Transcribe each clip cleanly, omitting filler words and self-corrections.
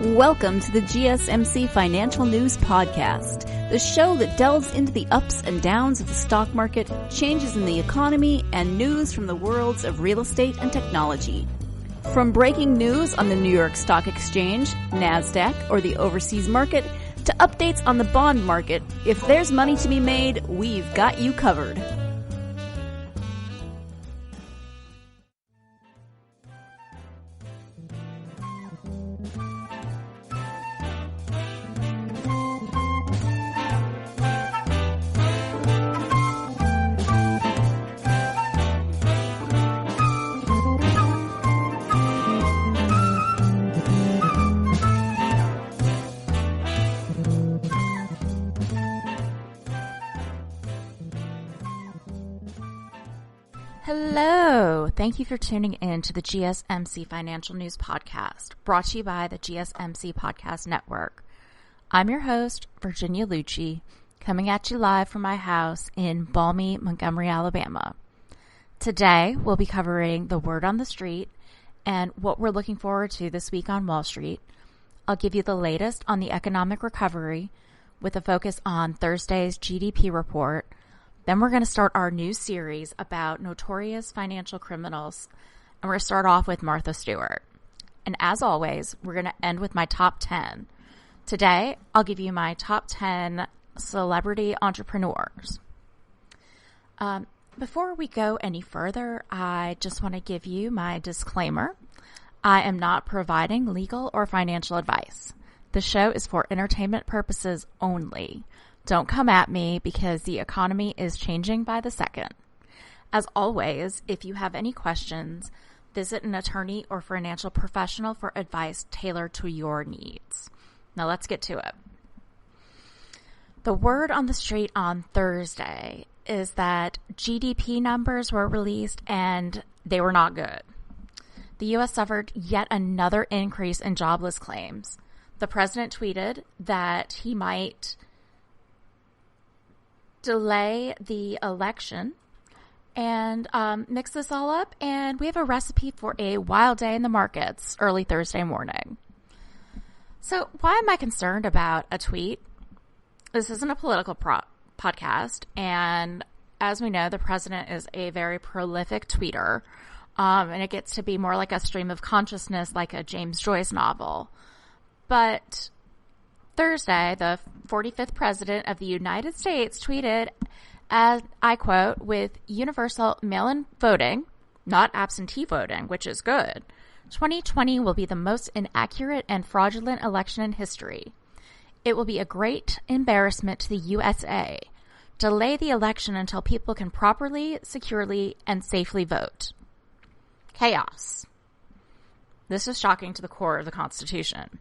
Welcome to the GSMC Financial News Podcast, the show that delves into the ups and downs of the stock market, changes in the economy, and news from the worlds of real estate and technology. From breaking news on the New York Stock Exchange, NASDAQ, or the overseas market, to updates on the bond market, if there's money to be made, we've got you covered. Hello! Thank you for tuning in to the GSMC Financial News Podcast, brought to you by the GSMC Podcast Network. I'm your host, Virginia Lucci, coming at you live from my house in balmy Montgomery, Alabama. Today, we'll be covering the word on the street and what we're looking forward to this week on Wall Street. I'll give you the latest on the economic recovery with a focus on Thursday's GDP report. Then we're going to start our new series about notorious financial criminals, and we're going to start off with Martha Stewart. And as always, we're going to end with my top 10. Today, I'll give you my top 10 celebrity entrepreneurs. Before we go any further, I just want to give you my disclaimer. I am not providing legal or financial advice. The show is for entertainment purposes only. Don't come at me because the economy is changing by the second. As always, if you have any questions, visit an attorney or financial professional for advice tailored to your needs. Now let's get to it. The word on the street on Thursday is that GDP numbers were released and they were not good. The U.S. suffered yet another increase in jobless claims. The president tweeted that he might delay the election and mix this all up, and we have a recipe for a wild day in the markets early Thursday morning. So why am I concerned about a tweet? This isn't a political podcast, and as we know, the president is a very prolific tweeter, and it gets to be more like a stream of consciousness, like a James Joyce novel. But Thursday, the 45th president of the United States tweeted, as I quote, with universal mail-in voting, not absentee voting, which is good, 2020 will be the most inaccurate and fraudulent election in history. It will be a great embarrassment to the USA. Delay the election until people can properly, securely, and safely vote. Chaos. This is shocking to the core of the Constitution.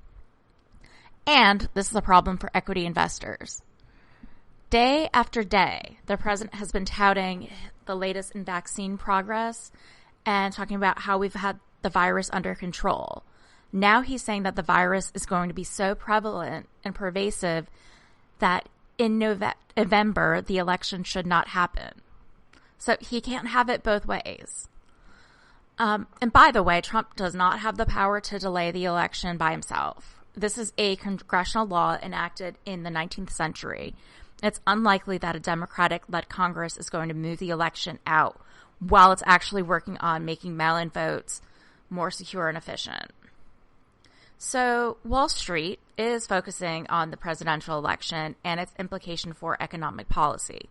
And this is a problem for equity investors. Day after day, the president has been touting the latest in vaccine progress and talking about how we've had the virus under control. Now he's saying that the virus is going to be so prevalent and pervasive that in November, the election should not happen. So he can't have it both ways. And by the way, Trump does not have the power to delay the election by himself. This is a congressional law enacted in the 19th century. It's unlikely that a Democratic-led Congress is going to move the election out while it's actually working on making mail-in votes more secure and efficient. So Wall Street is focusing on the presidential election and its implication for economic policy.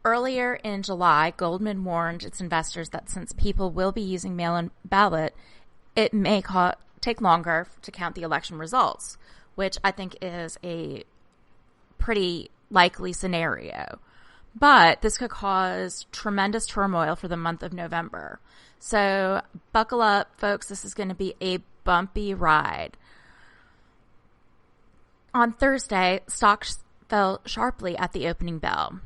Earlier in July, Goldman warned its investors that since people will be using mail-in ballot, it may take longer to count the election results, which I think is a pretty likely scenario. But this could cause tremendous turmoil for the month of November. So buckle up, folks. This is going to be a bumpy ride. On Thursday, stocks fell sharply at the opening bell.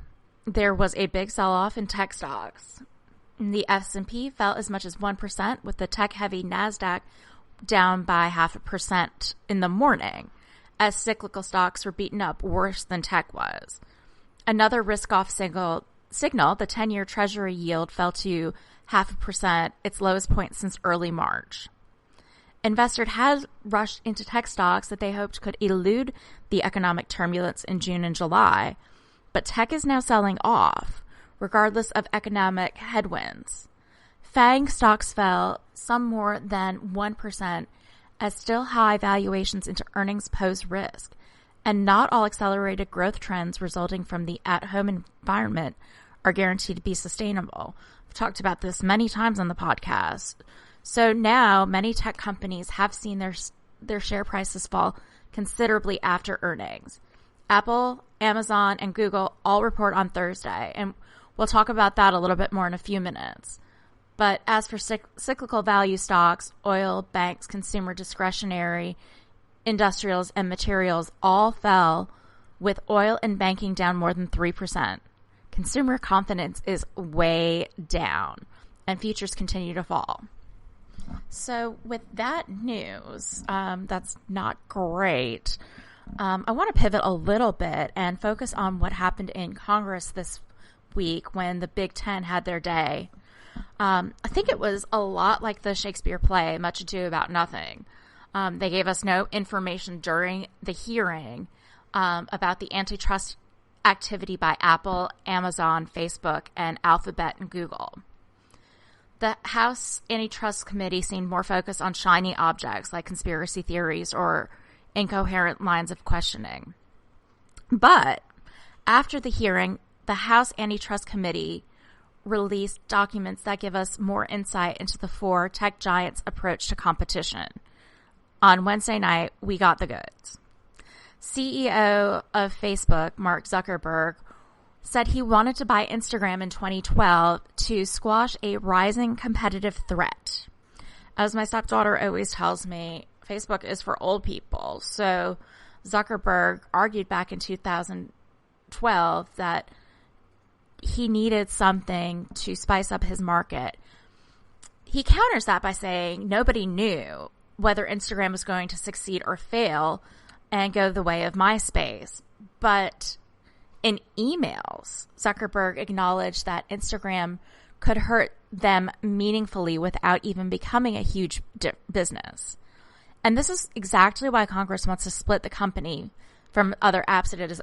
There was a big sell-off in tech stocks. The S&P fell as much as 1%, with the tech-heavy NASDAQ down by 0.5% in the morning, as cyclical stocks were beaten up worse than tech was. Another risk-off signal, the 10-year Treasury yield fell to 0.5%, its lowest point since early March. Investors had rushed into tech stocks that they hoped could elude the economic turbulence in June and July, but tech is now selling off, regardless of economic headwinds. FANG stocks fell some more than 1% as still high valuations into earnings pose risk, and not all accelerated growth trends resulting from the at-home environment are guaranteed to be sustainable. I've talked about this many times on the podcast. So now many tech companies have seen their share prices fall considerably after earnings. Apple, Amazon, and Google all report on Thursday, and we'll talk about that a little bit more in a few minutes. But as for cyclical value stocks, oil, banks, consumer discretionary, industrials, and materials all fell, with oil and banking down more than 3%. Consumer confidence is way down, and futures continue to fall. So with that news, that's not great. I want to pivot a little bit and focus on what happened in Congress this week when the Big Ten had their day. I think it was a lot like the Shakespeare play, Much Ado About Nothing. They gave us no information during the hearing about the antitrust activity by Apple, Amazon, Facebook, and Alphabet and Google. The House Antitrust Committee seemed more focused on shiny objects like conspiracy theories or incoherent lines of questioning. But after the hearing, the House Antitrust Committee released documents that give us more insight into the four tech giants' approach to competition. On Wednesday night, we got the goods. CEO of Facebook, Mark Zuckerberg, said he wanted to buy Instagram in 2012 to squash a rising competitive threat. As my stepdaughter always tells me, Facebook is for old people. So Zuckerberg argued back in 2012 that he needed something to spice up his market. He counters that by saying nobody knew whether Instagram was going to succeed or fail and go the way of MySpace. But in emails, Zuckerberg acknowledged that Instagram could hurt them meaningfully without even becoming a huge business. And this is exactly why Congress wants to split the company from other apps that it has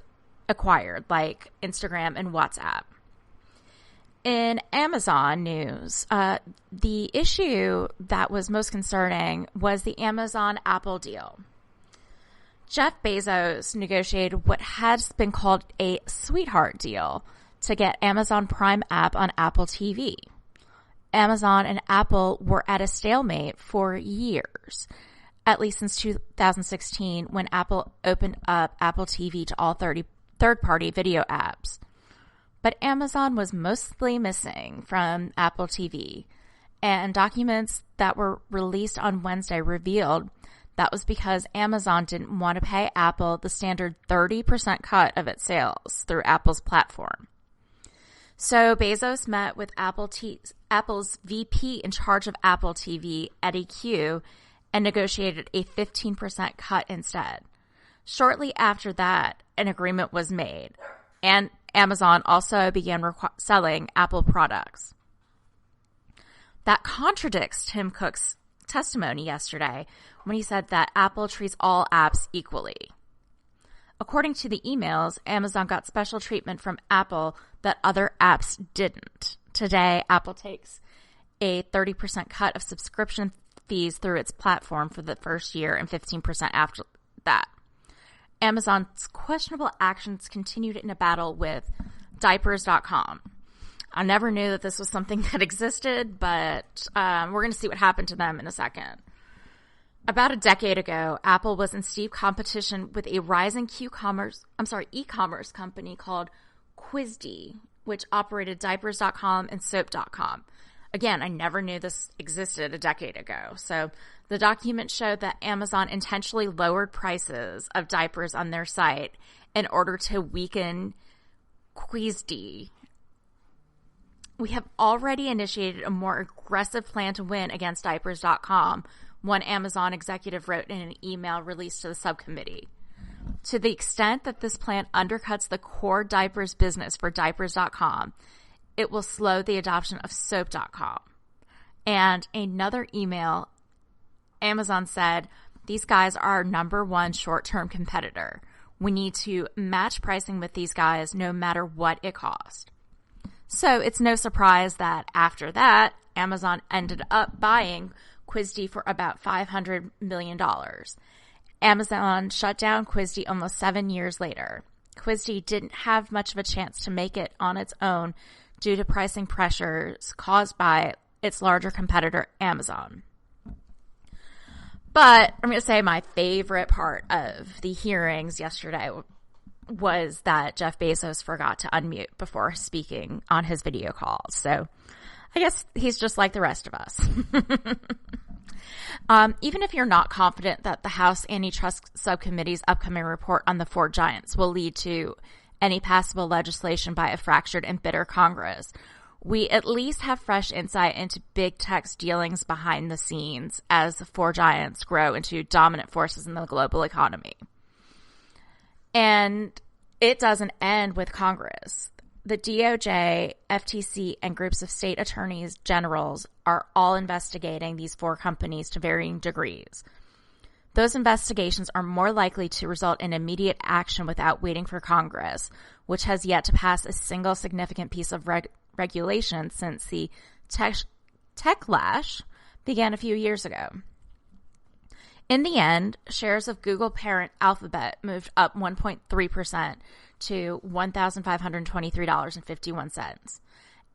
acquired, like Instagram and WhatsApp. In Amazon news, the issue that was most concerning was the Amazon-Apple deal. Jeff Bezos negotiated what has been called a sweetheart deal to get Amazon Prime app on Apple TV. Amazon and Apple were at a stalemate for years, at least since 2016 when Apple opened up Apple TV to all third-party video apps. But Amazon was mostly missing from Apple TV, and documents that were released on Wednesday revealed that was because Amazon didn't want to pay Apple the standard 30% cut of its sales through Apple's platform. So Bezos met with Apple's VP in charge of Apple TV, Eddie Q, and negotiated a 15% cut instead. Shortly after that, an agreement was made, and Amazon also began selling Apple products. That contradicts Tim Cook's testimony yesterday when he said that Apple treats all apps equally. According to the emails, Amazon got special treatment from Apple that other apps didn't. Today, Apple takes a 30% cut of subscription fees through its platform for the first year and 15% after that. Amazon's questionable actions continued in a battle with diapers.com. I never knew that this was something that existed, but we're going to see what happened to them in a second. About a decade ago, Apple was in steep competition with a rising e-commerce company called Kkkw, which operated diapers.com and soap.com. Again, I never knew this existed a decade ago. So the document showed that Amazon intentionally lowered prices of diapers on their site in order to weaken Kkkw. We have already initiated a more aggressive plan to win against diapers.com, one Amazon executive wrote in an email released to the subcommittee. To the extent that this plan undercuts the core diapers business for diapers.com, it will slow the adoption of soap.com. And another email Amazon said, "These guys are our number one short-term competitor. We need to match pricing with these guys no matter what it costs." So it's no surprise that after that, Amazon ended up buying Kkkw for about $500 million. Amazon shut down Kkkw almost 7 years later. Kkkw didn't have much of a chance to make it on its own due to pricing pressures caused by its larger competitor, Amazon. But I'm going to say my favorite part of the hearings yesterday was that Jeff Bezos forgot to unmute before speaking on his video call. So I guess he's just like the rest of us. Even if you're not confident that the House Antitrust Subcommittee's upcoming report on the four giants will lead to any passable legislation by a fractured and bitter Congress, we at least have fresh insight into big tech's dealings behind the scenes as the four giants grow into dominant forces in the global economy. And it doesn't end with Congress. The DOJ, FTC, and groups of state attorneys generals are all investigating these four companies to varying degrees. Those investigations are more likely to result in immediate action without waiting for Congress, which has yet to pass a single significant piece of regulation since the techlash began a few years ago. In the end, shares of Google parent Alphabet moved up 1.3% to $1,523.51.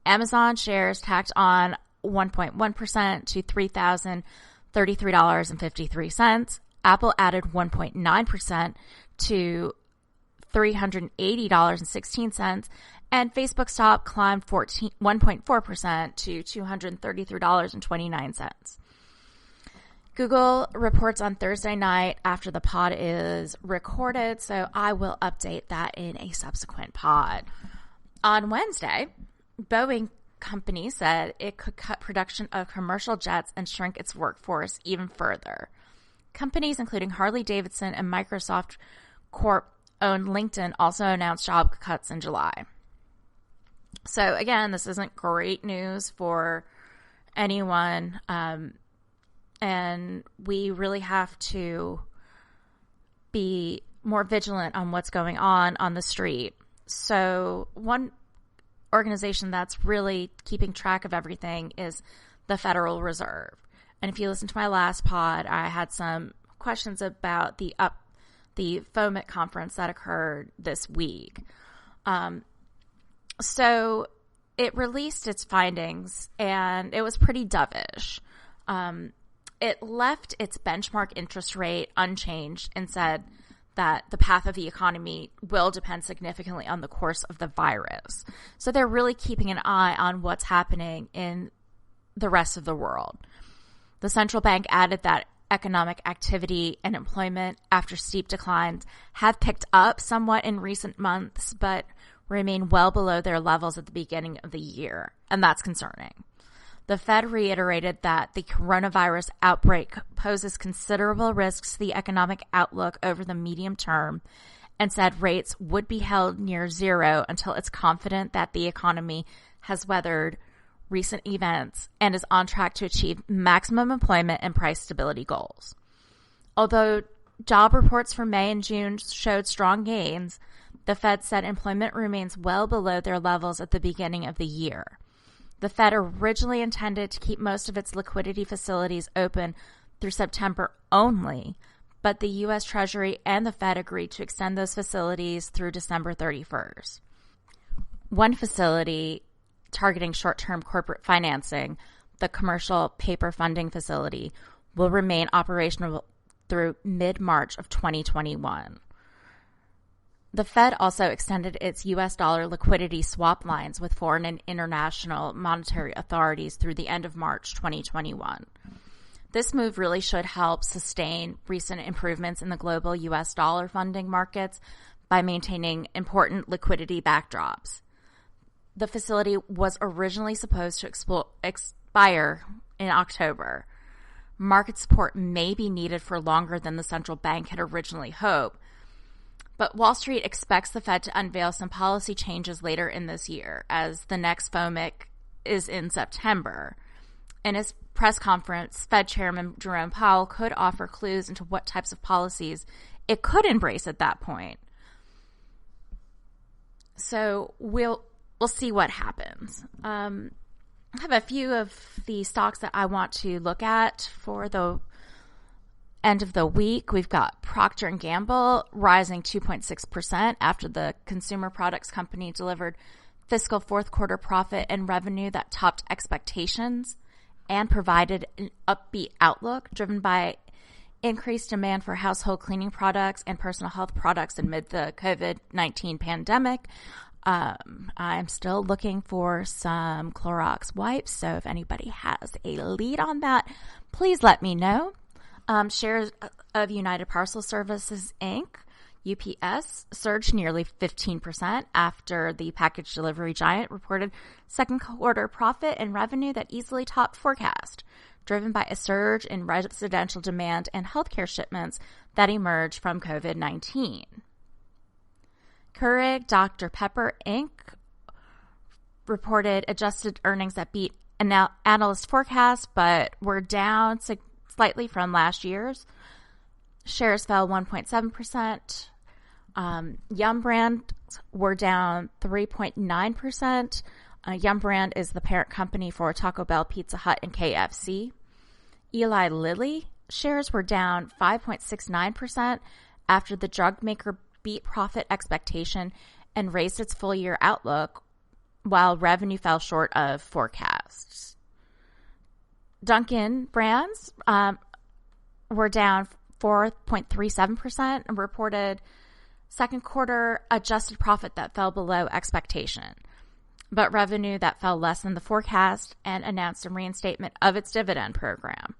Amazon shares tacked on 1.1% to $3,033.53. Apple added 1.9% to $380.16, and Facebook stock climbed 1.4% to $233.29. Google reports on Thursday night after the pod is recorded, so I will update that in a subsequent pod. On Wednesday, Boeing company said it could cut production of commercial jets and shrink its workforce even further. Companies including Harley-Davidson and Microsoft Corp owned LinkedIn also announced job cuts in July. So again, this isn't great news for anyone, and we really have to be more vigilant on what's going on the street. So one organization that's really keeping track of everything is the Federal Reserve. And if you listen to my last pod, I had some questions about the FOMC conference that occurred this week. So it released its findings, and it was pretty dovish. It left its benchmark interest rate unchanged and said that the path of the economy will depend significantly on the course of the virus. So they're really keeping an eye on what's happening in the rest of the world. The central bank added that economic activity and employment, after steep declines, have picked up somewhat in recent months, but remain well below their levels at the beginning of the year, and that's concerning. The Fed reiterated that the coronavirus outbreak poses considerable risks to the economic outlook over the medium term and said rates would be held near zero until it's confident that the economy has weathered recent events and is on track to achieve maximum employment and price stability goals. Although job reports for May and June showed strong gains, the Fed said employment remains well below their levels at the beginning of the year. The Fed originally intended to keep most of its liquidity facilities open through September only, but the U.S. Treasury and the Fed agreed to extend those facilities through December 31st. One facility targeting short-term corporate financing, the Commercial Paper Funding Facility, will remain operational through mid-March of 2021. The Fed also extended its U.S. dollar liquidity swap lines with foreign and international monetary authorities through the end of March 2021. This move really should help sustain recent improvements in the global U.S. dollar funding markets by maintaining important liquidity backdrops. The facility was originally supposed to expire in October. Market support may be needed for longer than the central bank had originally hoped, but Wall Street expects the Fed to unveil some policy changes later in this year, as the next FOMC is in September. And as press conference, Fed Chairman Jerome Powell could offer clues into what types of policies it could embrace at that point. So we'll see what happens. I have a few of the stocks that I want to look at for the end of the week. We've got Procter & Gamble rising 2.6% after the consumer products company delivered fiscal fourth quarter profit and revenue that topped expectations and provided an upbeat outlook driven by increased demand for household cleaning products and personal health products amid the COVID-19 pandemic. I'm still looking for some Clorox wipes, so if anybody has a lead on that, please let me know. Shares of United Parcel Services, Inc., UPS, surged nearly 15% after the package delivery giant reported second quarter profit and revenue that easily topped forecast, driven by a surge in residential demand and healthcare shipments that emerged from COVID-19. Keurig Dr. Pepper, Inc. reported adjusted earnings that beat analyst forecasts but were down slightly from last year's. Shares fell 1.7%. Yum Brands were down 3.9%. Yum Brand is the parent company for Taco Bell, Pizza Hut, and KFC. Eli Lilly shares were down 5.69% after the drug maker beat profit expectation and raised its full-year outlook, while revenue fell short of forecasts. Dunkin' Brands were down 4.37% and reported second quarter adjusted profit that fell below expectation, but revenue that fell less than the forecast, and announced a reinstatement of its dividend program.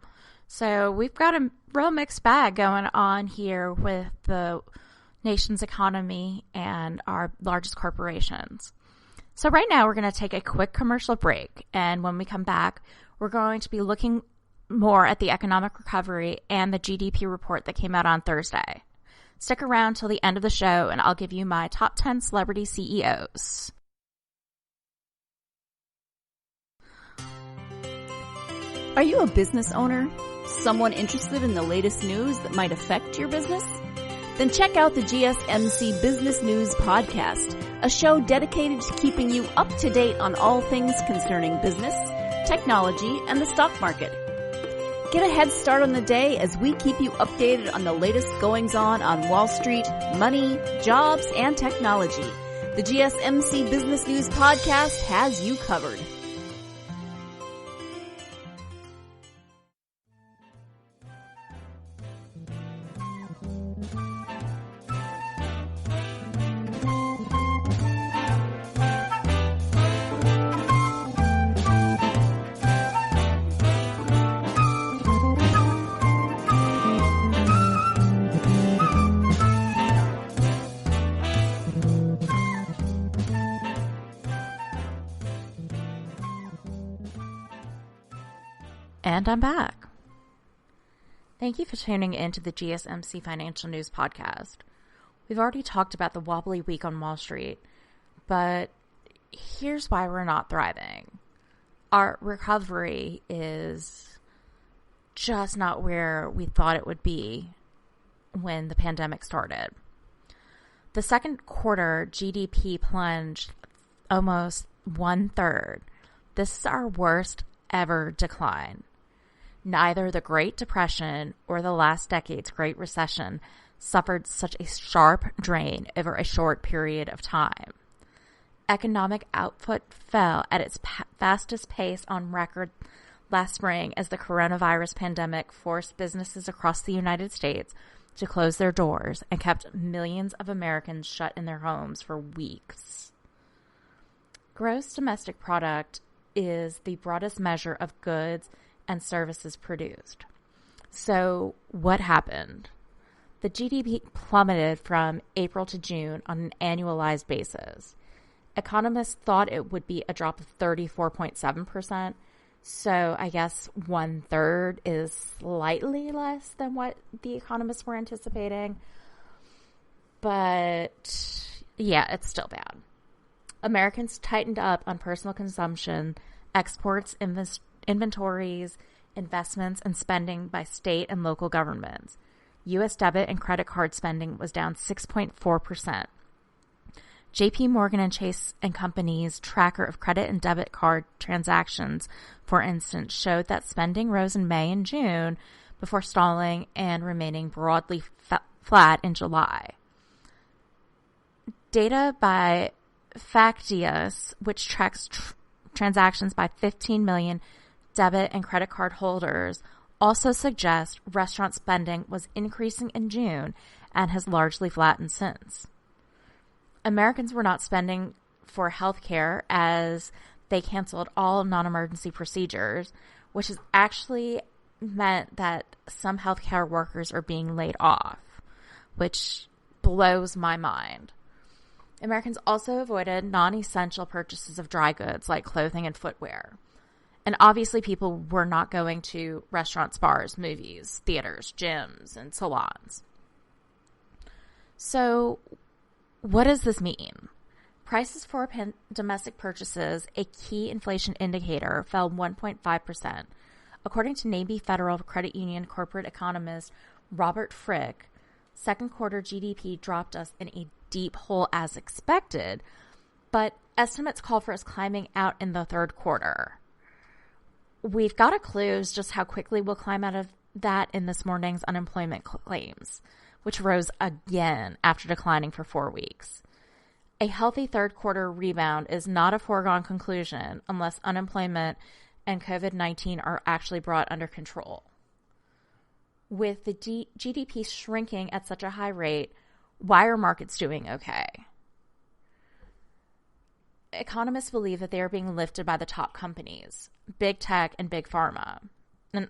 So we've got a real mixed bag going on here with the nation's economy and our largest corporations. So right now we're going to take a quick commercial break, and when we come back, we're going to be looking more at the economic recovery and the GDP report that came out on Thursday. Stick around till the end of the show, and I'll give you my top 10 celebrity CEOs. Are you a business owner? Someone interested in the latest news that might affect your business? Then check out the GSMC Business News Podcast, a show dedicated to keeping you up to date on all things concerning business, technology, and the stock market. Get a head start on the day as we keep you updated on the latest goings-on Wall Street, money, jobs, and technology. The GSMC Business News Podcast has you covered. And I'm back. Thank you for tuning in to the GSMC Financial News Podcast. We've already talked about the wobbly week on Wall Street, but here's why we're not thriving. Our recovery is just not where we thought it would be when the pandemic started. The second quarter GDP plunged almost 1/3. This is our worst ever decline. Neither the Great Depression or the last decade's Great Recession suffered such a sharp drain over a short period of time. Economic output fell at its fastest pace on record last spring as the coronavirus pandemic forced businesses across the United States to close their doors and kept millions of Americans shut in their homes for weeks. Gross domestic product is the broadest measure of goods and services produced. So what happened? The GDP plummeted from April to June on an annualized basis. Economists thought it would be a drop of 34.7%. So I guess 1/3 is slightly less than what the economists were anticipating. But yeah, it's still bad. Americans tightened up on personal consumption, exports, inventories, investments, and spending by state and local governments. U.S. debit and credit card spending was down 6.4%. J.P. Morgan and Chase and Company's tracker of credit and debit card transactions, for instance, showed that spending rose in May and June before stalling and remaining broadly flat in July. Data by Factious, which tracks transactions by 15 million debit and credit card holders, also suggests restaurant spending was increasing in June and has largely flattened since. Americans were not spending for health care as they canceled all non-emergency procedures, which has actually meant that some healthcare workers are being laid off, which blows my mind. Americans also avoided non-essential purchases of dry goods like clothing and footwear. And obviously people were not going to restaurants, bars, movies, theaters, gyms, and salons. So what does this mean? Prices for domestic purchases, a key inflation indicator, fell 1.5%. According to Navy Federal Credit Union corporate economist Robert Frick, second quarter GDP dropped us in a deep hole as expected, but estimates call for us climbing out in the third quarter. We've got a clue as just how quickly we'll climb out of that in this morning's unemployment claims, which rose again after declining for 4 weeks. A healthy third quarter rebound is not a foregone conclusion unless unemployment and COVID-19 are actually brought under control. With the GDP shrinking at such a high rate, why are markets doing okay? Economists believe that they are being lifted by the top companies, big tech and big pharma, and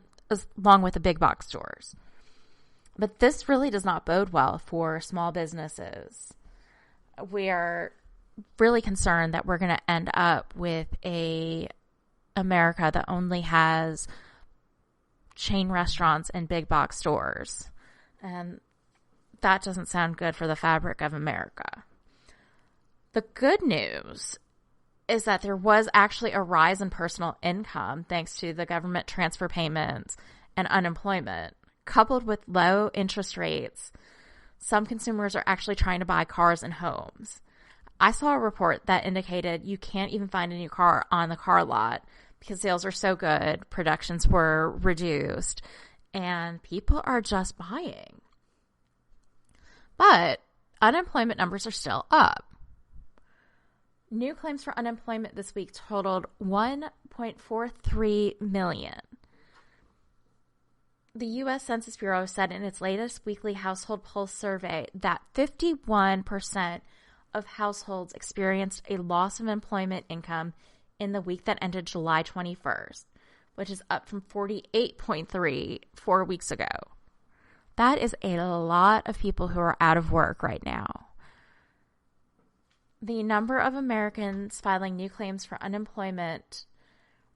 along with the big box stores. But this really does not bode well for small businesses. We are really concerned that we're going to end up with a America that only has chain restaurants and big box stores. And that doesn't sound good for the fabric of America. The good news is that there was actually a rise in personal income thanks to the government transfer payments and unemployment. Coupled with low interest rates, some consumers are actually trying to buy cars and homes. I saw a report that indicated you can't even find a new car on the car lot because sales are so good, productions were reduced, and people are just buying. But unemployment numbers are still up. New claims for unemployment this week totaled 1.43 million. The U.S. Census Bureau said in its latest weekly household pulse survey that 51% of households experienced a loss of employment income in the week that ended July 21st, which is up from 48.3 4 weeks ago. That is a lot of people who are out of work right now. The number of Americans filing new claims for unemployment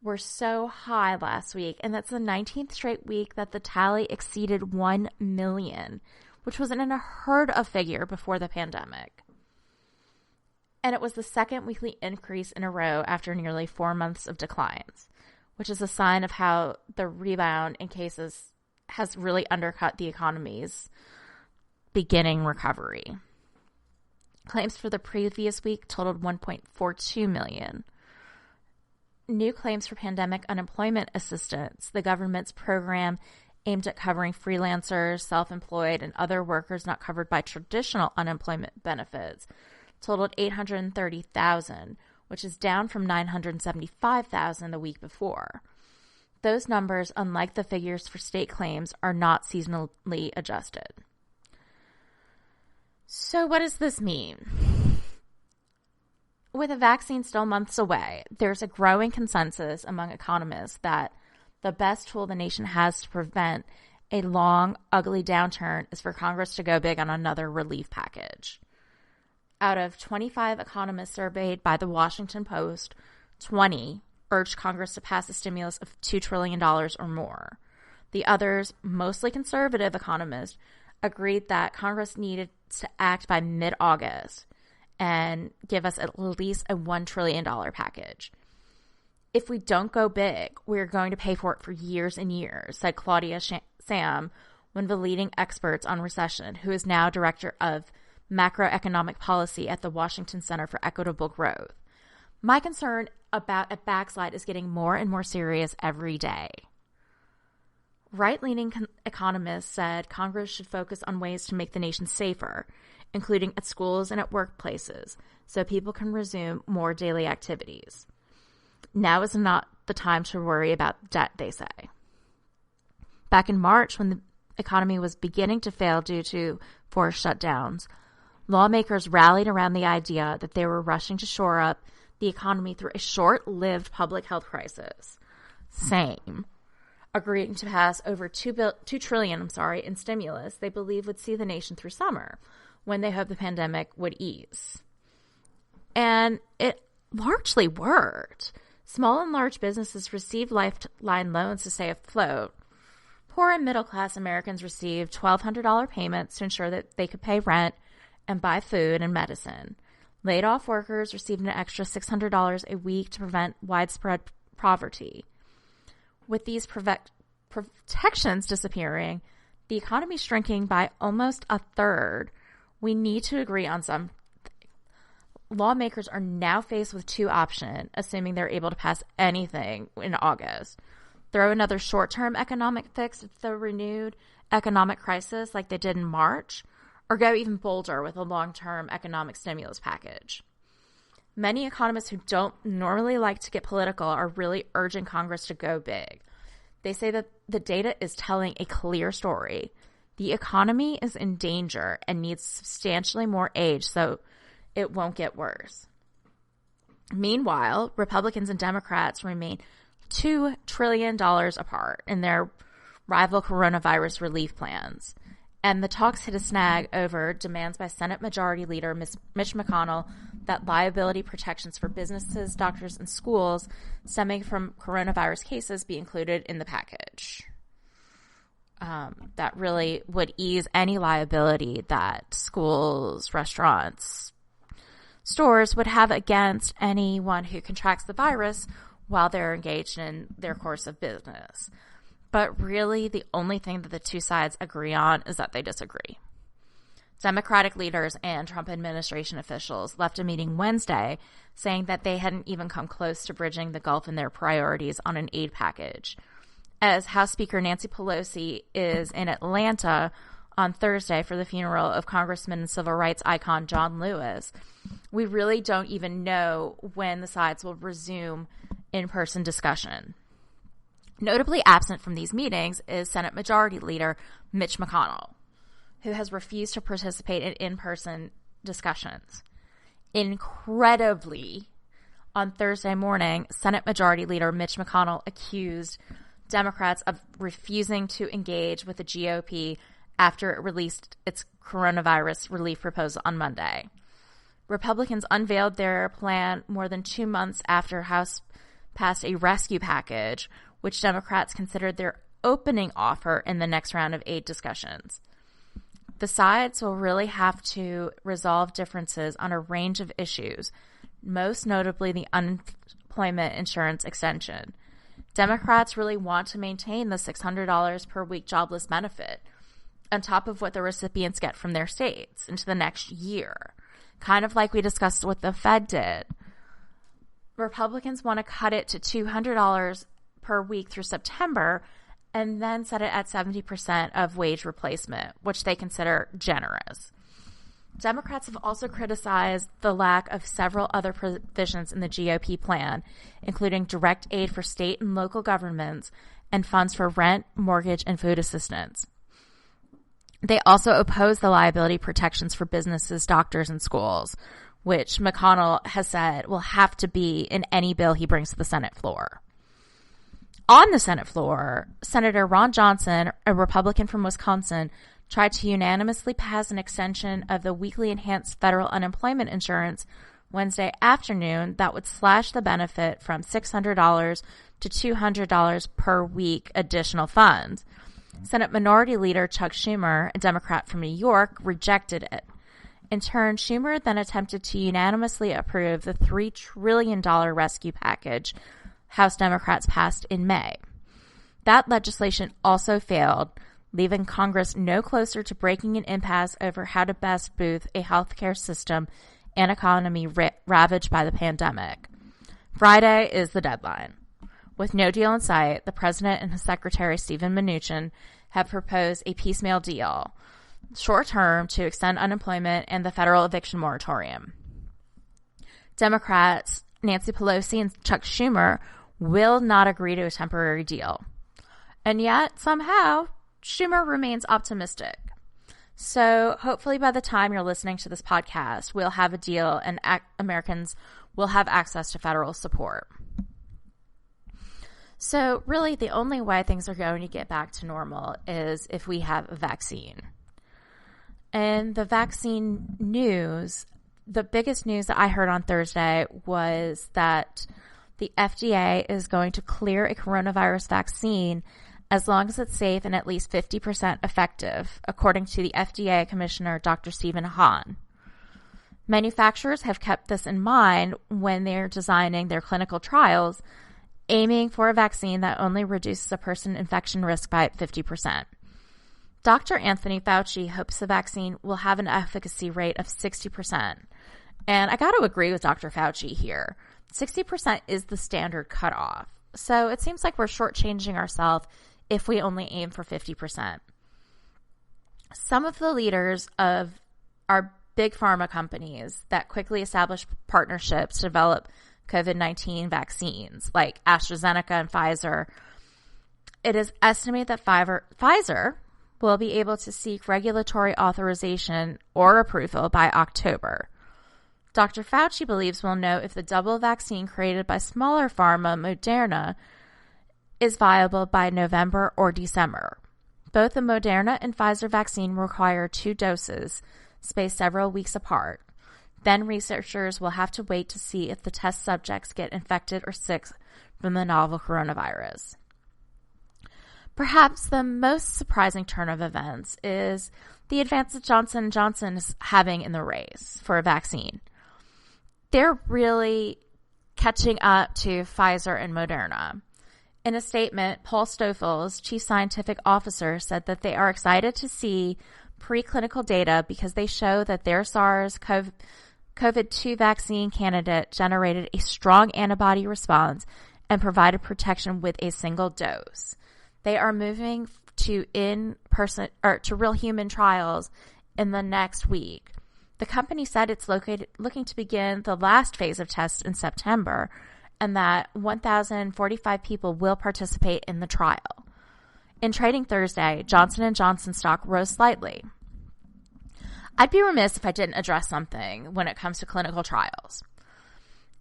were so high last week, and that's the 19th straight week that the tally exceeded 1 million, which was an unheard of figure before the pandemic. And it was the second weekly increase in a row after nearly 4 months of declines, which is a sign of how the rebound in cases has really undercut the economy's beginning recovery. Claims for the previous week totaled 1.42 million. New claims for pandemic unemployment assistance, the government's program aimed at covering freelancers, self-employed, and other workers not covered by traditional unemployment benefits, totaled 830,000, which is down from 975,000 the week before. Those numbers, unlike the figures for state claims, are not seasonally adjusted. So what does this mean? With a vaccine still months away, there's a growing consensus among economists that the best tool the nation has to prevent a long, ugly downturn is for Congress to go big on another relief package. Out of 25 economists surveyed by the Washington Post, 20 urged Congress to pass a stimulus of $2 trillion or more. The others, mostly conservative economists, agreed that Congress needed to act by mid-August and give us at least a $1 trillion package. If we don't go big, we're going to pay for it for years and years, said Claudia Sam, one of the leading experts on recession, who is now director of macroeconomic policy at the Washington Center for Equitable Growth. My concern about a backslide is getting more and more serious every day. Right-leaning economists said Congress should focus on ways to make the nation safer, including at schools and at workplaces, so people can resume more daily activities. Now is not the time to worry about debt, they say. Back in March, when the economy was beginning to fail due to forced shutdowns, lawmakers rallied around the idea that they were rushing to shore up the economy through a short-lived public health crisis. Same. Agreeing to pass over $2 trillion in stimulus they believe would see the nation through summer, when they hope the pandemic would ease. And it largely worked. Small and large businesses received lifeline loans to stay afloat. Poor and middle-class Americans received $1,200 payments to ensure that they could pay rent and buy food and medicine. Laid-off workers received an extra $600 a week to prevent widespread poverty. With these protections disappearing, the economy shrinking by almost a third, we need to agree on something. Lawmakers are now faced with two options, assuming they're able to pass anything in August. Throw another short-term economic fix to the renewed economic crisis like they did in March, or go even bolder with a long-term economic stimulus package. Many economists who don't normally like to get political are really urging Congress to go big. They say that the data is telling a clear story. The economy is in danger and needs substantially more aid so it won't get worse. Meanwhile, Republicans and Democrats remain $2 trillion apart in their rival coronavirus relief plans. And the talks hit a snag over demands by Senate Majority Leader Mitch McConnell that liability protections for businesses, doctors, and schools stemming from coronavirus cases be included in the package. That really would ease any liability that schools, restaurants, stores would have against anyone who contracts the virus while they're engaged in their course of business. But really, the only thing that the two sides agree on is that they disagree. Democratic leaders and Trump administration officials left a meeting Wednesday saying that they hadn't even come close to bridging the gulf in their priorities on an aid package. As House Speaker Nancy Pelosi is in Atlanta on Thursday for the funeral of Congressman and civil rights icon John Lewis, we really don't even know when the sides will resume in-person discussion. Notably absent from these meetings is Senate Majority Leader Mitch McConnell, who has refused to participate in in-person discussions. Incredibly, on Thursday morning, Senate Majority Leader Mitch McConnell accused Democrats of refusing to engage with the GOP after it released its coronavirus relief proposal on Monday. Republicans unveiled their plan more than 2 months after House passed a rescue package, which Democrats considered their opening offer in the next round of aid discussions. The sides will really have to resolve differences on a range of issues, most notably the unemployment insurance extension. Democrats really want to maintain the $600 per week jobless benefit on top of what the recipients get from their states into the next year, kind of like we discussed what the Fed did. Republicans want to cut it to $200 per week through September and then set it at 70% of wage replacement, which they consider generous. Democrats have also criticized the lack of several other provisions in the GOP plan, including direct aid for state and local governments and funds for rent, mortgage, and food assistance. They also oppose the liability protections for businesses, doctors, and schools, which McConnell has said will have to be in any bill he brings to the Senate floor. On the Senate floor, Senator Ron Johnson, a Republican from Wisconsin, tried to unanimously pass an extension of the weekly enhanced federal unemployment insurance Wednesday afternoon that would slash the benefit from $600 to $200 per week additional funds. Senate Minority Leader Chuck Schumer, a Democrat from New York, rejected it. In turn, Schumer then attempted to unanimously approve the $3 trillion rescue package House Democrats passed in May. That legislation also failed, leaving Congress no closer to breaking an impasse over how to best boost a healthcare system and economy ravaged by the pandemic. Friday is the deadline. With no deal in sight, the president and his secretary, Steven Mnuchin, have proposed a piecemeal deal, short-term, to extend unemployment and the federal eviction moratorium. Democrats Nancy Pelosi and Chuck Schumer will not agree to a temporary deal. And yet, somehow, Schumer remains optimistic. So hopefully by the time you're listening to this podcast, we'll have a deal and Americans will have access to federal support. So really, the only way things are going to get back to normal is if we have a vaccine. And the vaccine news, the biggest news that I heard on Thursday was that the FDA is going to clear a coronavirus vaccine as long as it's safe and at least 50% effective, according to the FDA Commissioner, Dr. Stephen Hahn. Manufacturers have kept this in mind when they're designing their clinical trials, aiming for a vaccine that only reduces a person's infection risk by 50%. Dr. Anthony Fauci hopes the vaccine will have an efficacy rate of 60%. And I got to agree with Dr. Fauci here. 60% is the standard cutoff. So it seems like we're shortchanging ourselves if we only aim for 50%. Some of the leaders of our big pharma companies that quickly established partnerships to develop COVID-19 vaccines, like AstraZeneca and Pfizer, it is estimated that Pfizer will be able to seek regulatory authorization or approval by October. Dr. Fauci believes we'll know if the double vaccine created by smaller pharma, Moderna, is viable by November or December. Both the Moderna and Pfizer vaccine require 2 doses, spaced several weeks apart. Then researchers will have to wait to see if the test subjects get infected or sick from the novel coronavirus. Perhaps the most surprising turn of events is the advance that Johnson & Johnson is having in the race for a vaccine. They're really catching up to Pfizer and Moderna. In a statement, Paul Stoffels, chief scientific officer, said that they are excited to see preclinical data because they show that their SARS-CoV-2 vaccine candidate generated a strong antibody response and provided protection with a single dose. They are moving to in-person or to real human trials in the next week. The company said it's looking to begin the last phase of tests in September, and that 1,045 people will participate in the trial. In trading Thursday, Johnson & Johnson stock rose slightly. I'd be remiss if I didn't address something when it comes to clinical trials.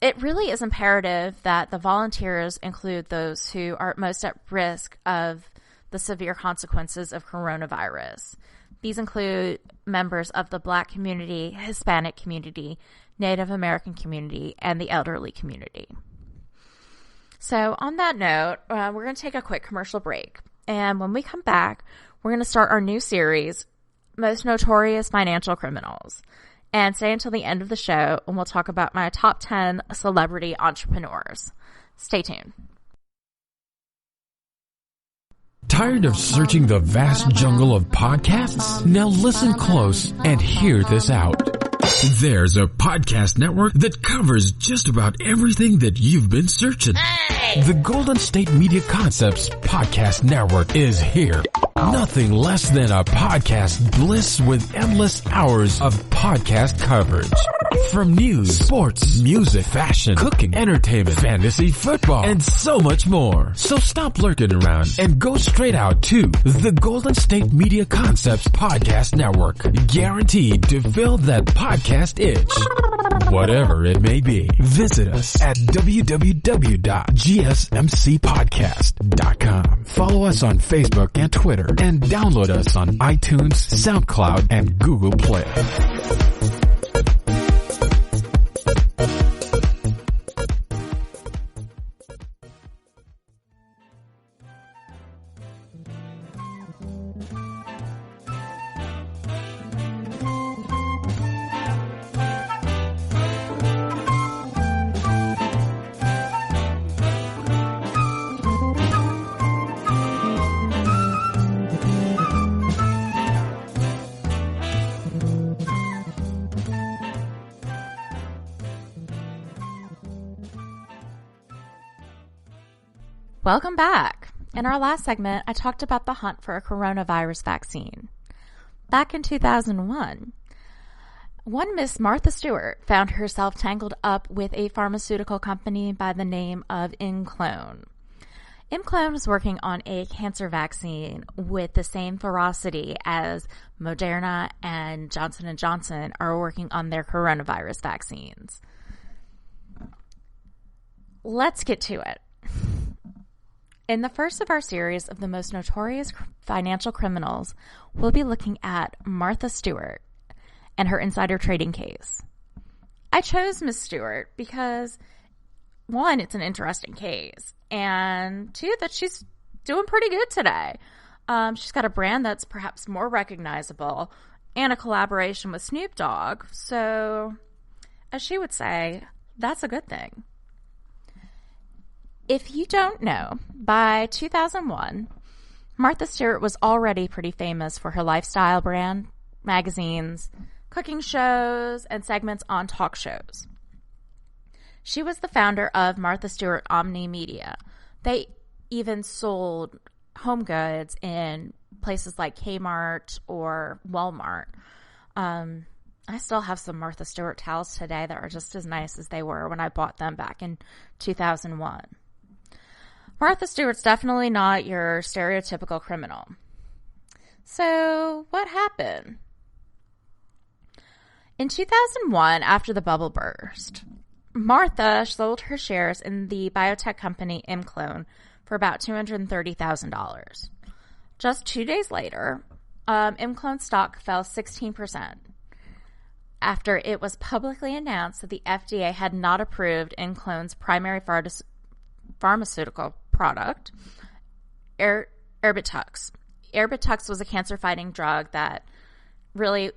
It really is imperative that the volunteers include those who are most at risk of the severe consequences of coronavirus. These include members of the Black community, Hispanic community, Native American community, and the elderly community. So on that note, we're going to take a quick commercial break. And when we come back, we're going to start our new series, Most Notorious Financial Criminals. And stay until the end of the show, and we'll talk about my top 10 celebrity entrepreneurs. Stay tuned. Tired of searching the vast jungle of podcasts? Now listen close and hear this out. There's a podcast network that covers just about everything that you've been searching. Hey! The Golden State Media Concepts Podcast Network is here. Nothing less than a podcast bliss with endless hours of podcast coverage. From news, sports, music, fashion, cooking, entertainment, fantasy, football, and so much more. So stop lurking around and go straight out to the Golden State Media Concepts Podcast Network. Guaranteed to fill that podcast itch. Whatever it may be. Visit us at www.gsmcpodcast.com. Follow us on Facebook and Twitter, and download us on iTunes, SoundCloud, and Google Play. Welcome back. In our last segment, I talked about the hunt for a coronavirus vaccine. Back in 2001, one Miss Martha Stewart found herself tangled up with a pharmaceutical company by the name of Inclone. Inclone was working on a cancer vaccine with the same ferocity as Moderna and Johnson & Johnson are working on their coronavirus vaccines. Let's get to it. In the first of our series of the most notorious financial criminals, we'll be looking at Martha Stewart and her insider trading case. I chose Miss Stewart because, one, it's an interesting case, and two, that she's doing pretty good today. She's got a brand that's perhaps more recognizable and a collaboration with Snoop Dogg, so, as she would say, that's a good thing. If you don't know, by 2001, Martha Stewart was already pretty famous for her lifestyle brand, magazines, cooking shows, and segments on talk shows. She was the founder of Martha Stewart Omni Media. They even sold home goods in places like Kmart or Walmart. I still have some Martha Stewart towels today that are just as nice as they were when I bought them back in 2001. Martha Stewart's definitely not your stereotypical criminal. So, what happened? In 2001, after the bubble burst, Martha sold her shares in the biotech company Inclone for about $230,000. Just 2 days later, Inclone stock fell 16% after it was publicly announced that the FDA had not approved Inclone's primary pharmaceutical product, Erbitux. Erbitux was a cancer-fighting drug that really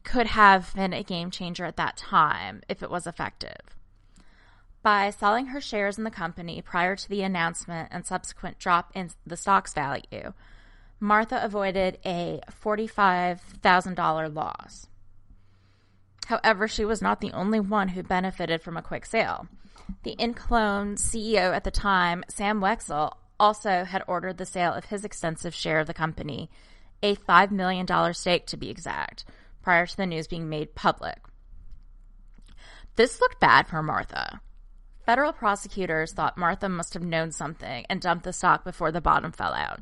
could have been a game changer at that time if it was effective. By selling her shares in the company prior to the announcement and subsequent drop in the stock's value, Martha avoided a $45,000 loss. However, she was not the only one who benefited from a quick sale. The Inclone CEO at the time, Sam Wexel, also had ordered the sale of his extensive share of the company, a $5 million stake to be exact, prior to the news being made public. This looked bad for Martha. Federal prosecutors thought Martha must have known something and dumped the stock before the bottom fell out.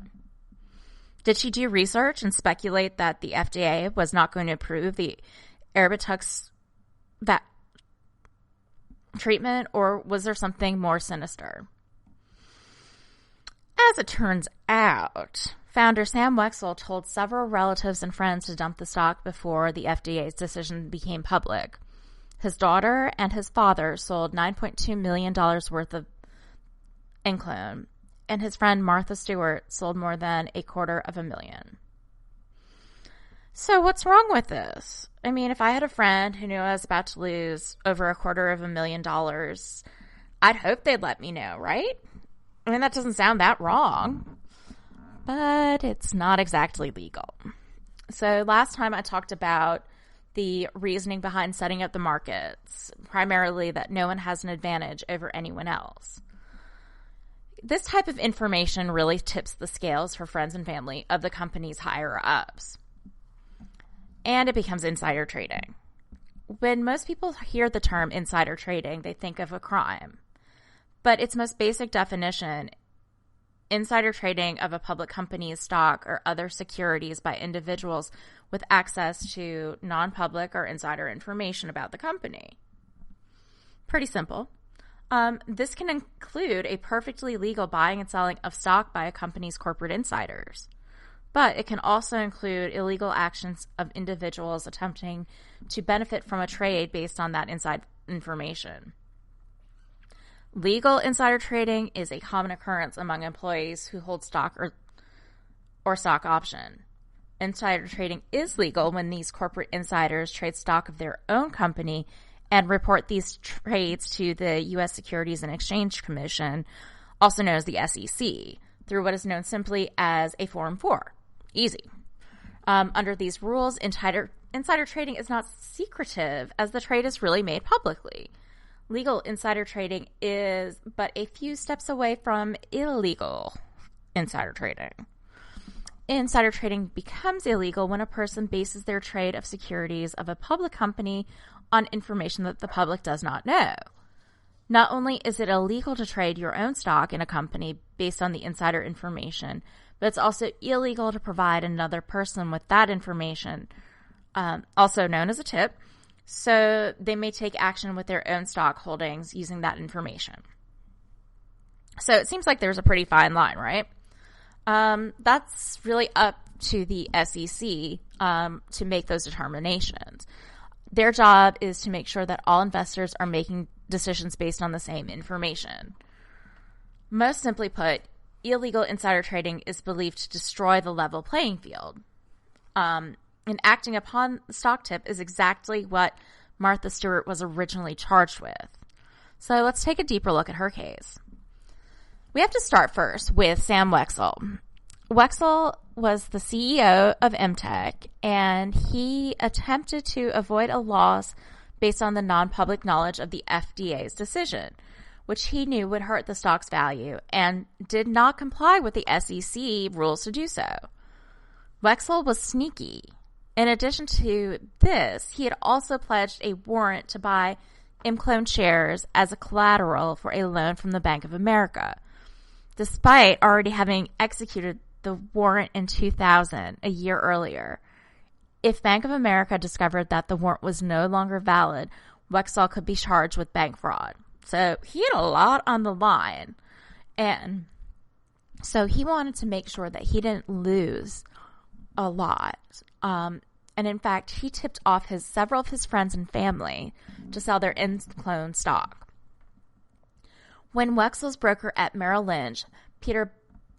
Did she do research and speculate that the FDA was not going to approve the Erbitux treatment, or was there something more sinister? As it turns out, founder Sam Wexel told several relatives and friends to dump the stock before the FDA's decision became public. His daughter and his father sold $9.2 million worth of Inclone, and his friend Martha Stewart sold more than $250,000. So what's wrong with this? I mean, if I had a friend who knew I was about to lose over $250,000, I'd hope they'd let me know, right? I mean, that doesn't sound that wrong, but it's not exactly legal. So last time I talked about the reasoning behind setting up the markets, primarily that no one has an advantage over anyone else. This type of information really tips the scales for friends and family of the company's higher-ups. And it becomes insider trading. When most people hear the term insider trading, they think of a crime. But its most basic definition, insider trading of a public company's stock or other securities by individuals with access to non-public or insider information about the company. Pretty simple. This can include a perfectly legal buying and selling of stock by a company's corporate insiders. But it can also include illegal actions of individuals attempting to benefit from a trade based on that inside information. Legal insider trading is a common occurrence among employees who hold stock or stock option. Insider trading is legal when these corporate insiders trade stock of their own company and report these trades to the U.S. Securities and Exchange Commission, also known as the SEC, through what is known simply as a Form 4. Easy. Under these rules, insider trading is not secretive as the trade is really made publicly. Legal insider trading is but a few steps away from illegal insider trading. Insider trading becomes illegal when a person bases their trade of securities of a public company on information that the public does not know. Not only is it illegal to trade your own stock in a company based on the insider information, but it's also illegal to provide another person with that information, also known as a tip, so they may take action with their own stock holdings using that information. So it seems like there's a pretty fine line, right? That's really up to the SEC to make those determinations. Their job is to make sure that all investors are making decisions based on the same information. Most simply put, illegal insider trading is believed to destroy the level playing field. And acting upon the stock tip is exactly what Martha Stewart was originally charged with. So let's take a deeper look at her case. We have to start first with Sam Wexel. Wexel was the CEO of MTech, and he attempted to avoid a loss based on the non-public knowledge of the FDA's decision, which he knew would hurt the stock's value, and did not comply with the SEC rules to do so. Wexel was sneaky. In addition to this, he had also pledged a warrant to buy ImClone shares as a collateral for a loan from the Bank of America, despite already having executed the warrant in 2000, a year earlier. If Bank of America discovered that the warrant was no longer valid, Wexel could be charged with bank fraud. So he had a lot on the line. And so he wanted to make sure that he didn't lose a lot. And in fact, he tipped off several of his friends and family to sell their ImClone stock. When Wexel's broker at Merrill Lynch, Peter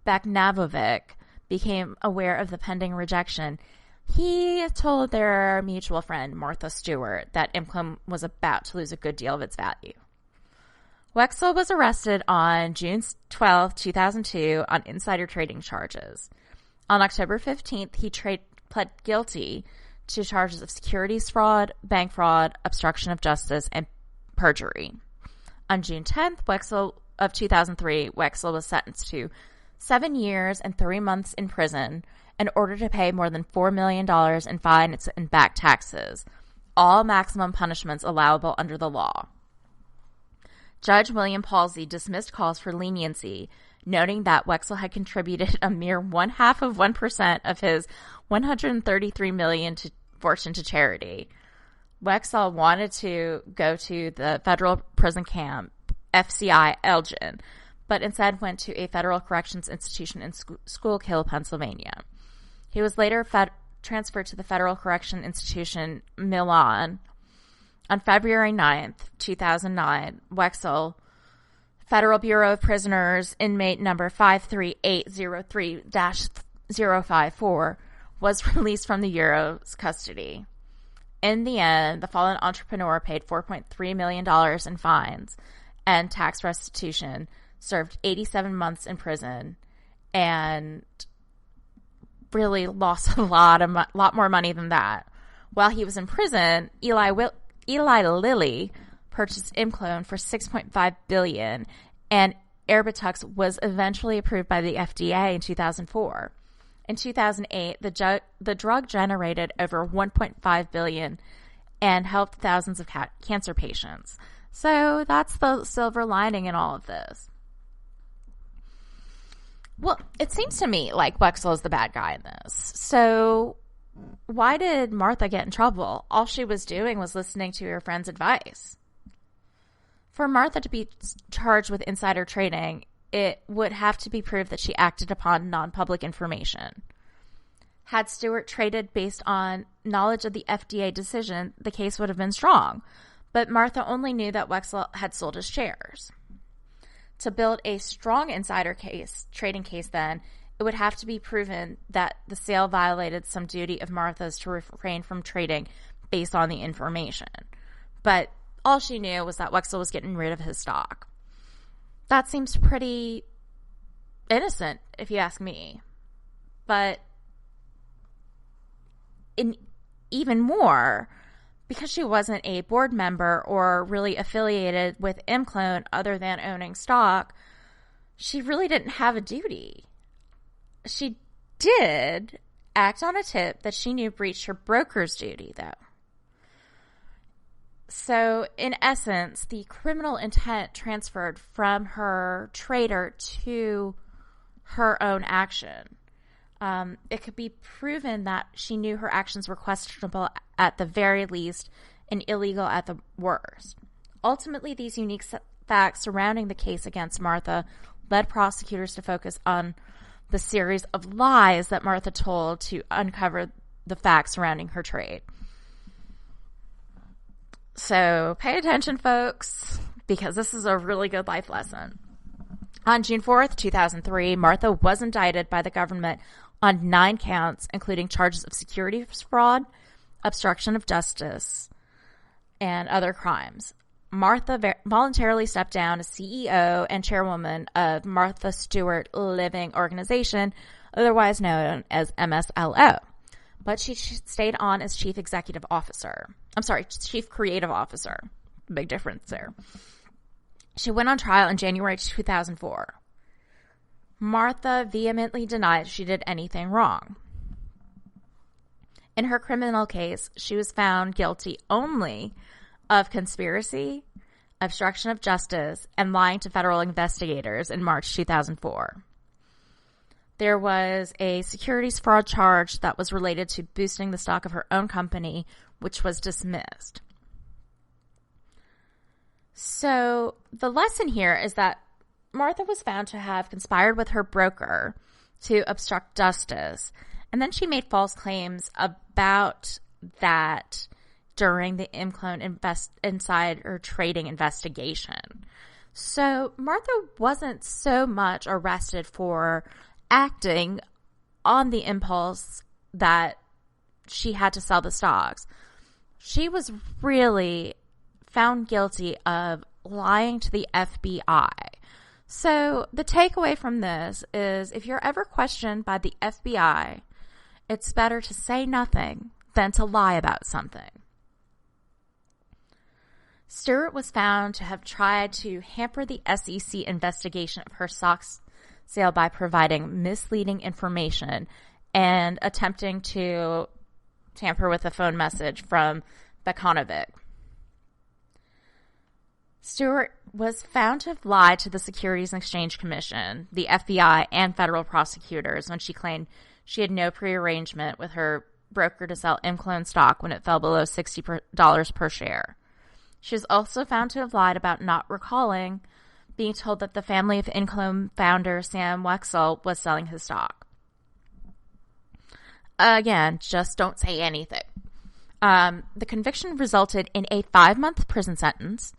Baknavovic, became aware of the pending rejection, he told their mutual friend, Martha Stewart, that ImClone was about to lose a good deal of its value. Wexel was arrested on June 12, 2002 on insider trading charges. On October 15th, he pled guilty to charges of securities fraud, bank fraud, obstruction of justice, and perjury. On June 10th, of 2003, Wexel was sentenced to 7 years and 3 months in prison in order to pay more than $4 million in fines and back taxes, all maximum punishments allowable under the law. Judge William Palsy dismissed calls for leniency, noting that Wexel had contributed a mere 0.5% of his $133 million fortune to charity. Wexel wanted to go to the federal prison camp, FCI Elgin, but instead went to a federal corrections institution in Schuylkill, Pennsylvania. He was later transferred to the Federal Correction Institution, Milan. On February 9th, 2009, Wexel, Federal Bureau of Prisoners, inmate number 53803-054, was released from the Bureau's custody. In the end, the fallen entrepreneur paid $4.3 million in fines and tax restitution, served 87 months in prison, and really lost a lot more money than that. While he was in prison, Eli Lilly purchased ImClone for $6.5 billion, and Erbitux was eventually approved by the FDA in 2004. In 2008, the drug generated over $1.5 billion and helped thousands of cancer patients. So that's the silver lining in all of this. Well, it seems to me like Wexel is the bad guy in this. So why did Martha get in trouble? All she was doing was listening to her friend's advice. For Martha to be charged with insider trading, it would have to be proved that she acted upon non-public information. Had Stewart traded based on knowledge of the FDA decision, the case would have been strong. But Martha only knew that Wexel had sold his shares. To build a strong insider trading case, then, it would have to be proven that the sale violated some duty of Martha's to refrain from trading based on the information. But all she knew was that Wexel was getting rid of his stock. That seems pretty innocent, if you ask me. But even more, because she wasn't a board member or really affiliated with Kkkw other than owning stock, she really didn't have a duty. She did act on a tip that she knew breached her broker's duty, though. So, in essence, the criminal intent transferred from her trader to her own action. It could be proven that she knew her actions were questionable at the very least and illegal at the worst. Ultimately, these unique facts surrounding the case against Martha led prosecutors to focus on the series of lies that Martha told to uncover the facts surrounding her trade. So pay attention, folks, because this is a really good life lesson. On June 4th, 2003, Martha was indicted by the government on 9 counts, including charges of securities fraud, obstruction of justice, and other crimes. Martha voluntarily stepped down as CEO and chairwoman of Martha Stewart Living Organization, otherwise known as MSLO. But she stayed on as chief creative officer. Big difference there. She went on trial in January 2004. Martha vehemently denied she did anything wrong. In her criminal case, she was found guilty only of conspiracy, obstruction of justice, and lying to federal investigators in March 2004. There was a securities fraud charge that was related to boosting the stock of her own company, which was dismissed. So the lesson here is that Martha was found to have conspired with her broker to obstruct justice, and then she made false claims about that during the Kkkw insider trading investigation. So Martha wasn't so much arrested for acting on the impulse that she had to sell the stocks. She was really found guilty of lying to the FBI. So the takeaway from this is if you're ever questioned by the FBI, it's better to say nothing than to lie about something. Stewart was found to have tried to hamper the SEC investigation of her stocks sale by providing misleading information and attempting to tamper with a phone message from Bethenny. Stewart was found to have lied to the Securities and Exchange Commission, the FBI, and federal prosecutors when she claimed she had no prearrangement with her broker to sell Kkkw stock when it fell below $60 per share. She was also found to have lied about not recalling being told that the family of Kkkw founder Sam Wexel was selling his stock. Again, just don't say anything. The conviction resulted in a 5-month prison sentence,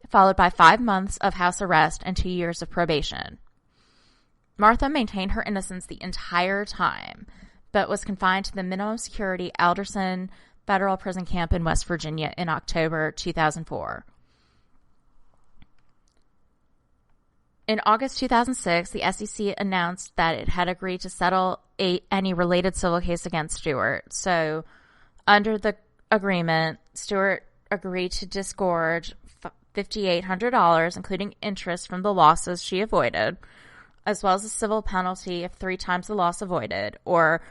followed by 5 months of house arrest and 2 years of probation. Martha maintained her innocence the entire time, but was confined to the minimum security Alderson Federal Prison Camp in West Virginia in October 2004. In August 2006, the SEC announced that it had agreed to settle any related civil case against Stewart. So, under the agreement, Stewart agreed to disgorge $5,800, including interest from the losses she avoided, as well as a civil penalty of 3 times the loss avoided, or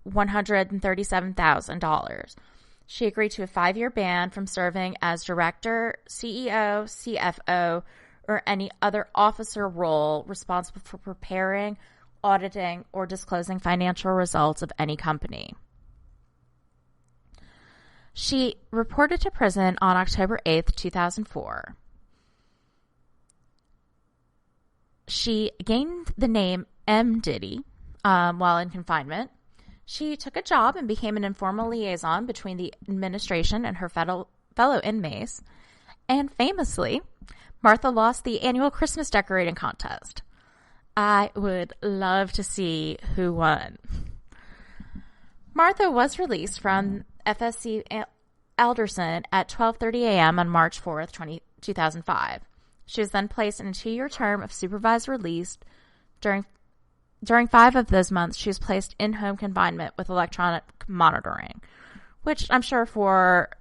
$137,000. She agreed to a 5-year ban from serving as director, CEO, CFO, or any other officer role responsible for preparing, auditing, or disclosing financial results of any company. She reported to prison on October 8th, 2004. She gained the name M. Diddy while in confinement. She took a job and became an informal liaison between the administration and her fellow inmates. And famously, Martha lost the annual Christmas decorating contest. I would love to see who won. Martha was released from FSC Alderson at 12:30 a.m. on March 4th, 2005. She was then placed in a 2-year term of supervised release. During 5 of those months, she was placed in home confinement with electronic monitoring, which I'm sure for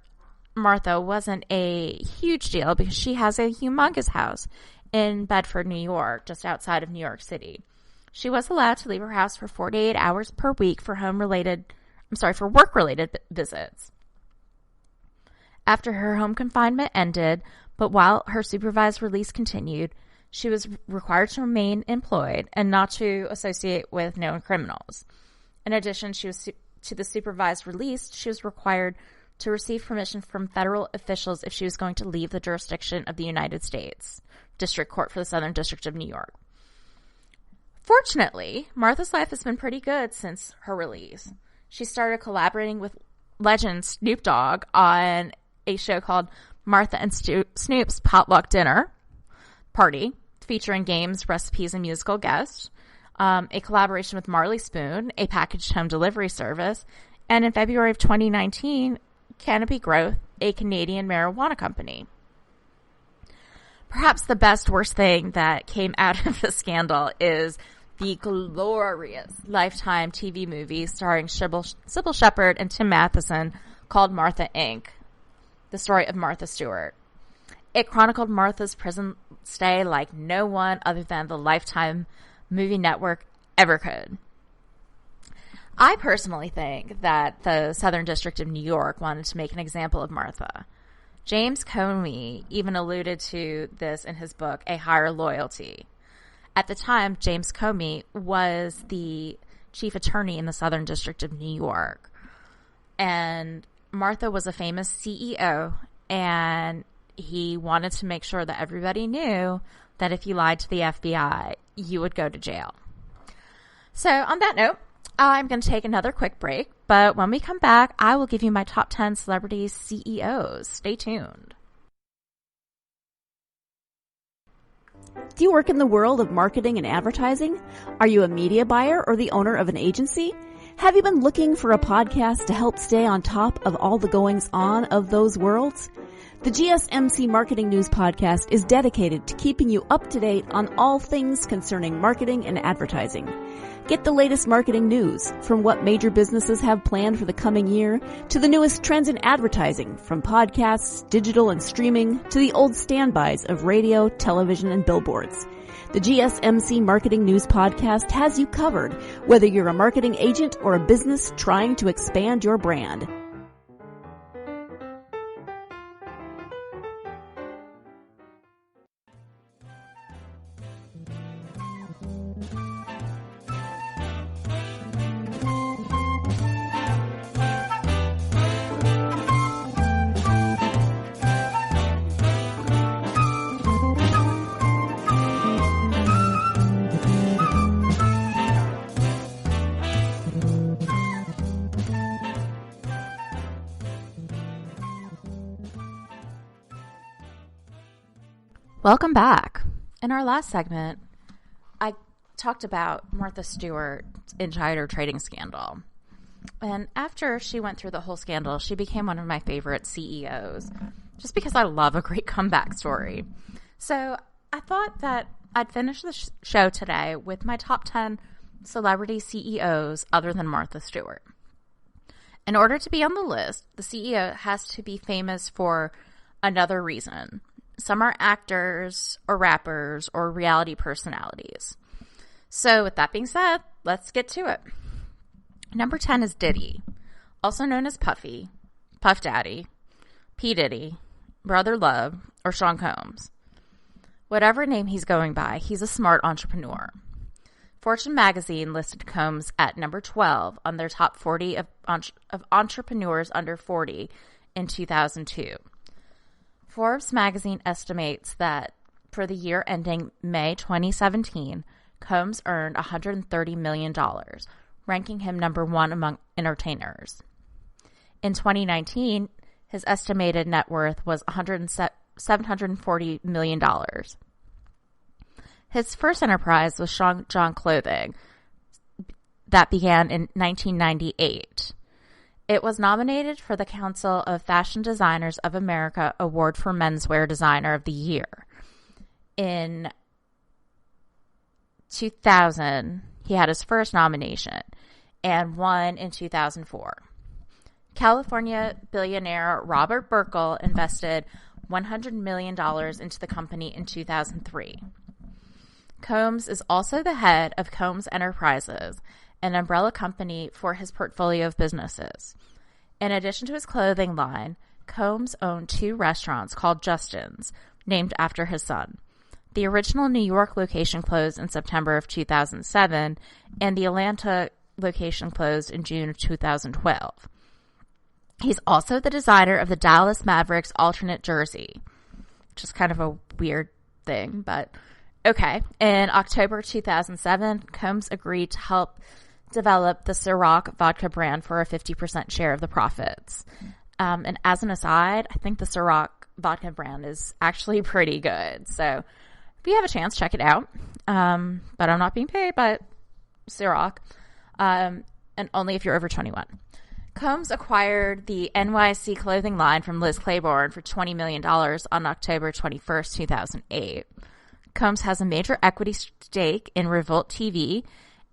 Martha wasn't a huge deal because she has a humongous house in Bedford, New York, just outside of New York City. She was allowed to leave her house for 48 hours per week for work-related visits. After her home confinement ended, but while her supervised release continued, she was required to remain employed and not to associate with known criminals. In addition, to the supervised release, she was required to receive permission from federal officials if she was going to leave the jurisdiction of the United States District Court for the Southern District of New York. Fortunately, Martha's life has been pretty good since her release. She started collaborating with legend Snoop Dogg on a show called Martha and Snoop's Potluck Dinner Party, featuring games, recipes, and musical guests, a collaboration with Marley Spoon, a packaged home delivery service, and in February of 2019, Kkkw Growth, a Canadian marijuana company. Perhaps the worst thing that came out of the scandal is the glorious Lifetime TV movie starring Sybil Shepherd and Tim Matheson called Martha, Inc., the story of Martha Stewart. It chronicled Martha's prison stay like no one other than the Lifetime movie network ever could. I personally think that the Southern District of New York wanted to make an example of Martha. James Comey even alluded to this in his book, A Higher Loyalty. At the time, James Comey was the chief attorney in the Southern District of New York. And Martha was a famous CEO, and he wanted to make sure that everybody knew that if you lied to the FBI, you would go to jail. So on that note, I'm going to take another quick break, but when we come back, I will give you my top 10 celebrity CEOs. Stay tuned. Do you work in the world of marketing and advertising? Are you a media buyer or the owner of an agency? Have you been looking for a podcast to help stay on top of all the goings on of those worlds? The GSMC Marketing News Podcast is dedicated to keeping you up to date on all things concerning marketing and advertising. Get the latest marketing news, from what major businesses have planned for the coming year to the newest trends in advertising, from podcasts, digital and streaming, to the old standbys of radio, television, and billboards. The GSMC Marketing News Podcast has you covered, whether you're a marketing agent or a business trying to expand your brand. Welcome back. In our last segment, I talked about Martha Stewart's insider trading scandal. And after she went through the whole scandal, she became one of my favorite CEOs, just because I love a great comeback story. So I thought that I'd finish the show today with my top 10 celebrity CEOs other than Martha Stewart. In order to be on the list, the CEO has to be famous for another reason. Some are actors or rappers or reality personalities. So with that being said, let's get to it. Number 10 is Diddy, also known as Puffy, Puff Daddy, P. Diddy, Brother Love, or Sean Combs. Whatever name he's going by, he's a smart entrepreneur. Fortune magazine listed Combs at number 12 on their top 40 of entrepreneurs under 40 in 2002. Forbes magazine estimates that for the year ending May 2017, Combs earned $130 million, ranking him number one among entertainers. In 2019, his estimated net worth was $740 million. His first enterprise was Sean John Clothing that began in 1998. It was nominated for the Council of Fashion Designers of America Award for Menswear Designer of the Year. In 2000, he had his first nomination and won in 2004. California billionaire Robert Burkle invested $100 million into the company in 2003. Combs is also the head of Combs Enterprises, an umbrella company for his portfolio of businesses. In addition to his clothing line, Combs owned 2 restaurants called Justin's, named after his son. The original New York location closed in September of 2007, and the Atlanta location closed in June of 2012. He's also the designer of the Dallas Mavericks alternate jersey, which is kind of a weird thing, but okay. In October 2007, Combs agreed to help develop the Ciroc vodka brand for a 50% share of the profits. And as an aside, I think the Ciroc vodka brand is actually pretty good. So if you have a chance, check it out. But I'm not being paid by Ciroc. And only if you're over 21. Combs acquired the NYC clothing line from Liz Claiborne for $20 million on October 21st, 2008. Combs has a major equity stake in Revolt TV,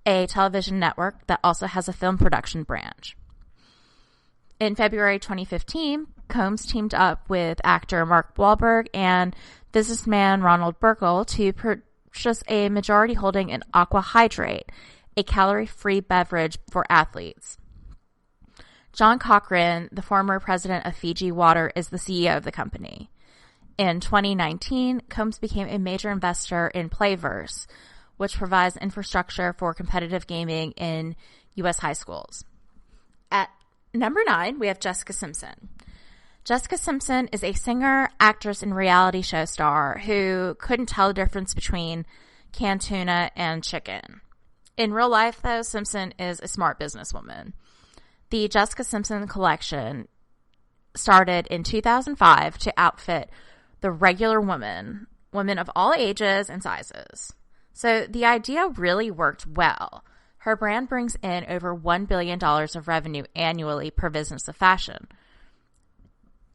a television network that also has a film production branch. In February 2015, Combs teamed up with actor Mark Wahlberg and businessman Ronald Burkle to purchase a majority holding in Aqua Hydrate, a calorie-free beverage for athletes. John Cochran, the former president of Fiji Water, is the CEO of the company. In 2019, Combs became a major investor in Playverse, which provides infrastructure for competitive gaming in U.S. high schools. At number 9, we have Jessica Simpson. Jessica Simpson is a singer, actress, and reality show star who couldn't tell the difference between canned tuna and chicken. In real life, though, Simpson is a smart businesswoman. The Jessica Simpson collection started in 2005 to outfit the regular women of all ages and sizes. So the idea really worked well. Her brand brings in over $1 billion of revenue annually per business of fashion.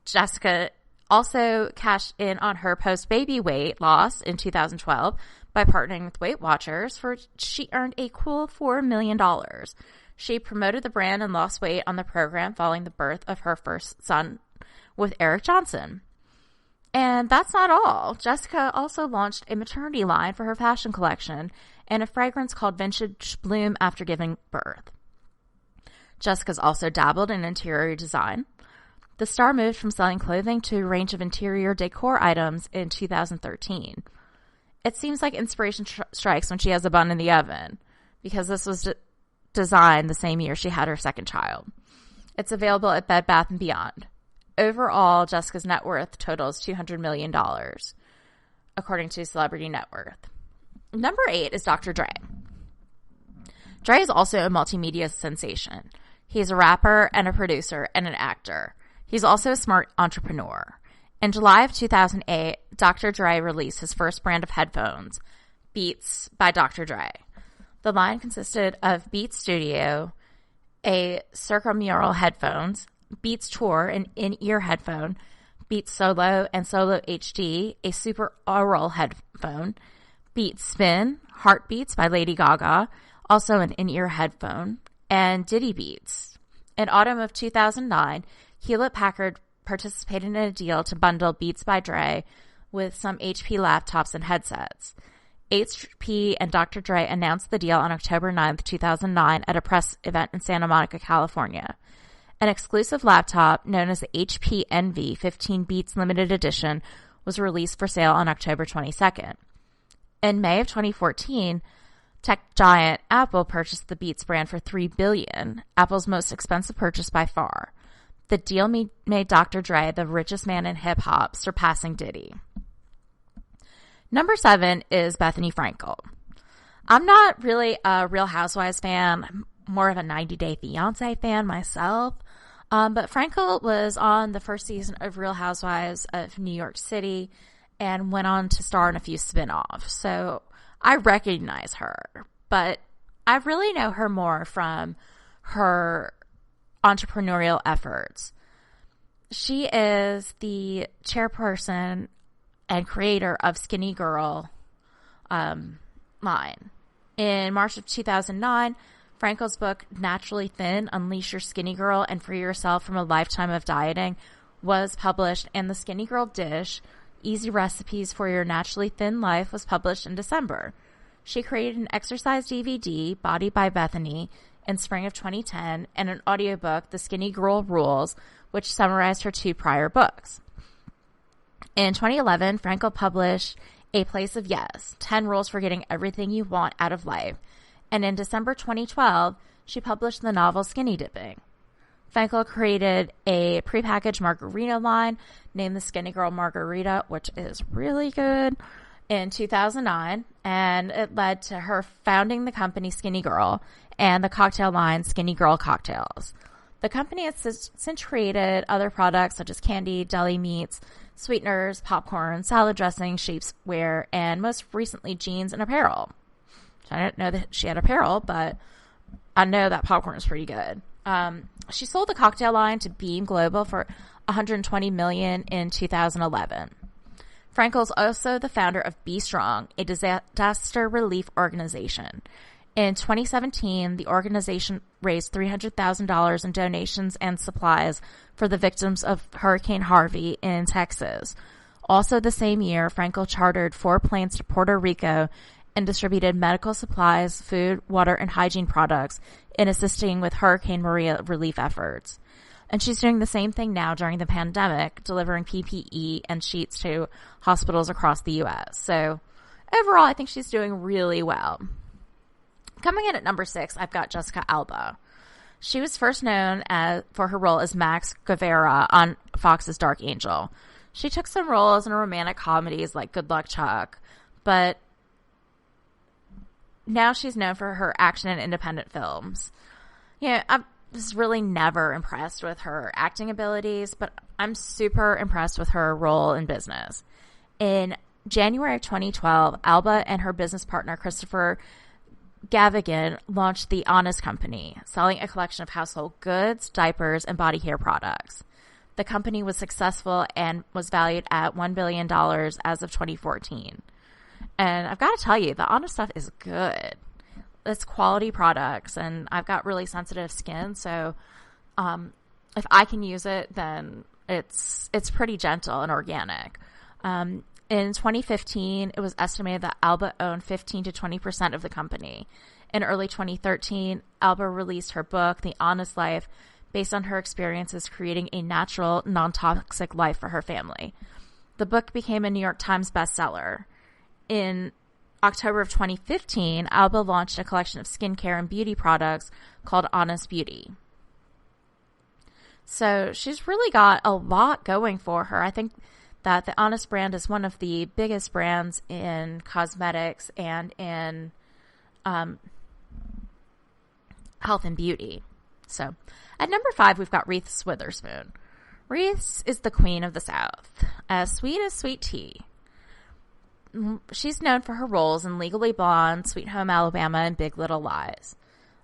Jessica also cashed in on her post-baby weight loss in 2012 by partnering with Weight Watchers, for she earned a cool $4 million. She promoted the brand and lost weight on the program following the birth of her first son with Eric Johnson. And that's not all. Jessica also launched a maternity line for her fashion collection and a fragrance called Vintage Bloom after giving birth. Jessica's also dabbled in interior design. The star moved from selling clothing to a range of interior decor items in 2013. It seems like inspiration strikes when she has a bun in the oven, because this was designed the same year she had her second child. It's available at Bed Bath & Beyond. Overall, Jessica's net worth totals $200 million, according to Celebrity Net Worth. Number 8 is Dr. Dre. Dre is also a multimedia sensation. He's a rapper and a producer and an actor. He's also a smart entrepreneur. In July of 2008, Dr. Dre released his first brand of headphones, Beats by Dr. Dre. The line consisted of Beats Studio, a circummural headphones, Beats Tour, an in-ear headphone, Beats Solo and Solo HD, a super aural headphone, Beats Spin, Heartbeats by Lady Gaga, also an in-ear headphone, and Diddy Beats. In autumn of 2009, Hewlett-Packard participated in a deal to bundle Beats by Dre with some HP laptops and headsets. HP and Dr. Dre announced the deal on October 9th, 2009 at a press event in Santa Monica, California. An exclusive laptop known as the HP Envy 15 Beats Limited Edition was released for sale on October 22nd. In May of 2014, tech giant Apple purchased the Beats brand for $3 billion, Apple's most expensive purchase by far. The deal made Dr. Dre the richest man in hip-hop, surpassing Diddy. Number 7 is Bethenny Frankel. I'm not really a Real Housewives fan. I'm more of a 90 Day Fiancé fan myself. But Frankel was on the first season of Real Housewives of New York City and went on to star in a few spin-offs. So I recognize her, but I really know her more from her entrepreneurial efforts. She is the chairperson and creator of Skinny Girl line. In March of 2009, Frankel's book, Naturally Thin, Unleash Your Skinny Girl and Free Yourself from a Lifetime of Dieting, was published, and the Skinny Girl Dish, Easy Recipes for Your Naturally Thin Life, was published in December. She created an exercise DVD, Body by Bethenny, in spring of 2010, and an audiobook, The Skinny Girl Rules, which summarized her 2 prior books. In 2011, Frankel published A Place of Yes, 10 Rules for Getting Everything You Want Out of Life. And in December 2012, she published the novel Skinny Dipping. Frankel created a prepackaged margarita line named the Skinny Girl Margarita, which is really good, in 2009. And it led to her founding the company Skinny Girl and the cocktail line Skinny Girl Cocktails. The company has since created other products such as candy, deli meats, sweeteners, popcorn, salad dressing, shapewear, and most recently jeans and apparel. So I didn't know that she had apparel, but I know that popcorn is pretty good. She sold the cocktail line to Beam Global for $120 million in 2011. Frankel is also the founder of Be Strong, a disaster relief organization. In 2017, the organization raised $300,000 in donations and supplies for the victims of Hurricane Harvey in Texas. Also the same year, Frankel chartered 4 planes to Puerto Rico and distributed medical supplies, food, water, and hygiene products in assisting with Hurricane Maria relief efforts. And she's doing the same thing now during the pandemic, delivering PPE and sheets to hospitals across the U.S. So overall, I think she's doing really well. Coming in at number 6, I've got Jessica Alba. She was first known for her role as Max Guevara on Fox's Dark Angel. She took some roles in romantic comedies like Good Luck Chuck, but now she's known for her action and independent films. I was really never impressed with her acting abilities, but I'm super impressed with her role in business. In January of 2012, Alba and her business partner, Christopher Gavigan, launched The Honest Company, selling a collection of household goods, diapers, and body care products. The company was successful and was valued at $1 billion as of 2014. And I've got to tell you, the Honest stuff is good. It's quality products, and I've got really sensitive skin, so if I can use it, then it's pretty gentle and organic. In 2015, it was estimated that Alba owned 15 to 20% of the company. In early 2013, Alba released her book, The Honest Life, based on her experiences creating a natural, non-toxic life for her family. The book became a New York Times bestseller. In October of 2015, Alba launched a collection of skincare and beauty products called Honest Beauty. So she's really got a lot going for her. I think that the Honest brand is one of the biggest brands in cosmetics and in health and beauty. So at number 5, we've got Reese Witherspoon. Reese is the queen of the South, as sweet tea. She's known for her roles in Legally Blonde, Sweet Home Alabama, and Big Little Lies.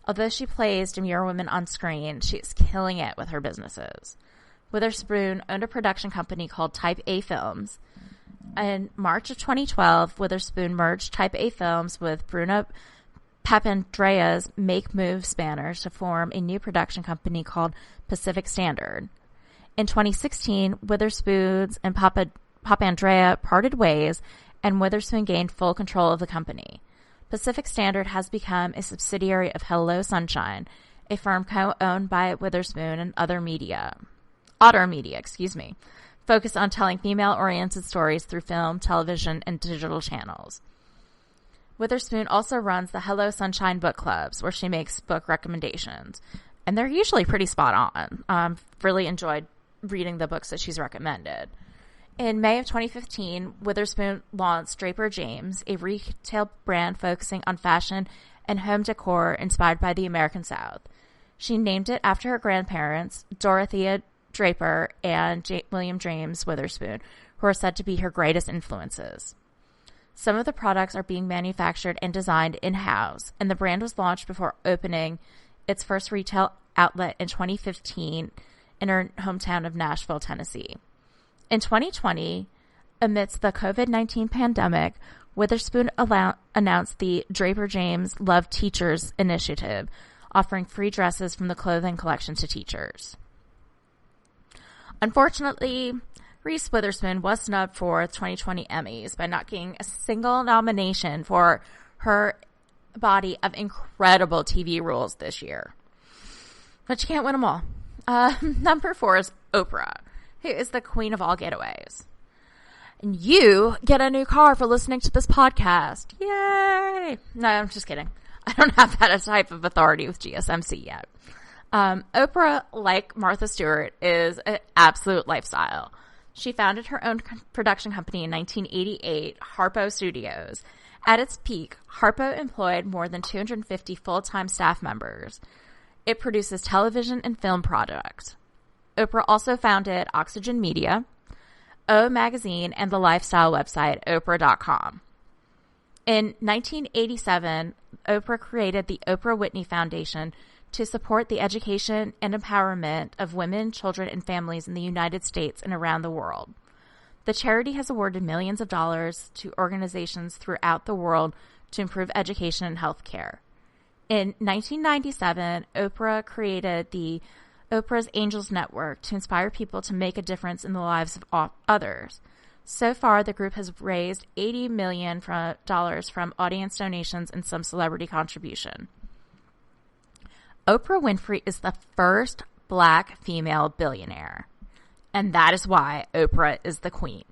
Although she plays demure women on screen, she is killing it with her businesses. Witherspoon owned a production company called Type A Films. In March of 2012, Witherspoon merged Type A Films with Bruno Papandreou's Make Moves banners to form a new production company called Pacific Standard. In 2016, Witherspoon and Papandreou parted ways, and Witherspoon gained full control of the company. Pacific Standard has become a subsidiary of Hello Sunshine, a firm co-owned by Witherspoon and Otter Media, focused on telling female-oriented stories through film, television, and digital channels. Witherspoon also runs the Hello Sunshine book clubs, where she makes book recommendations, and they're usually pretty spot on. I've really enjoyed reading the books that she's recommended. In May of 2015, Witherspoon launched Draper James, a retail brand focusing on fashion and home decor inspired by the American South. She named it after her grandparents, Dorothea Draper and William James Witherspoon, who are said to be her greatest influences. Some of the products are being manufactured and designed in-house, and the brand was launched before opening its first retail outlet in 2015 in her hometown of Nashville, Tennessee. In 2020, amidst the COVID-19 pandemic, Witherspoon announced the Draper James Love Teachers Initiative, offering free dresses from the clothing collection to teachers. Unfortunately, Reese Witherspoon was snubbed for the 2020 Emmys by not getting a single nomination for her body of incredible TV roles this year. But you can't win them all. Number 4 is Oprah, who is the queen of all getaways. And you get a new car for listening to this podcast. Yay! No, I'm just kidding. I don't have that type of authority with GSMC yet. Oprah, like Martha Stewart, is an absolute lifestyle. She founded her own production company in 1988, Harpo Studios. At its peak, Harpo employed more than 250 full-time staff members. It produces television and film products. Oprah also founded Oxygen Media, O Magazine, and the lifestyle website Oprah.com. In 1987, Oprah created the Oprah Whitney Foundation to support the education and empowerment of women, children, and families in the United States and around the world. The charity has awarded millions of dollars to organizations throughout the world to improve education and health care. In 1997, Oprah created the Oprah's Angels Network to inspire people to make a difference in the lives of others. So far, the group has raised $80 million from audience donations and some celebrity contribution. Oprah Winfrey is the first Black female billionaire, and that is why Oprah is the queen.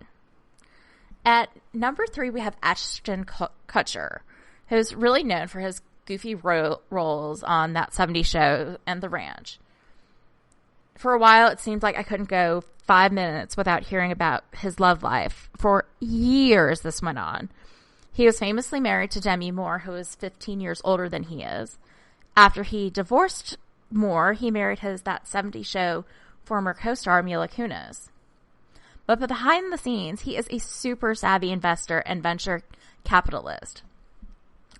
At number 3, we have Ashton Kutcher, who's really known for his goofy roles on That 70s Show and The Ranch. For a while, it seemed like I couldn't go 5 minutes without hearing about his love life. For years, this went on. He was famously married to Demi Moore, who is 15 years older than he is. After he divorced Moore, he married his That 70s Show former co-star Mila Kunis. But behind the scenes, he is a super savvy investor and venture capitalist.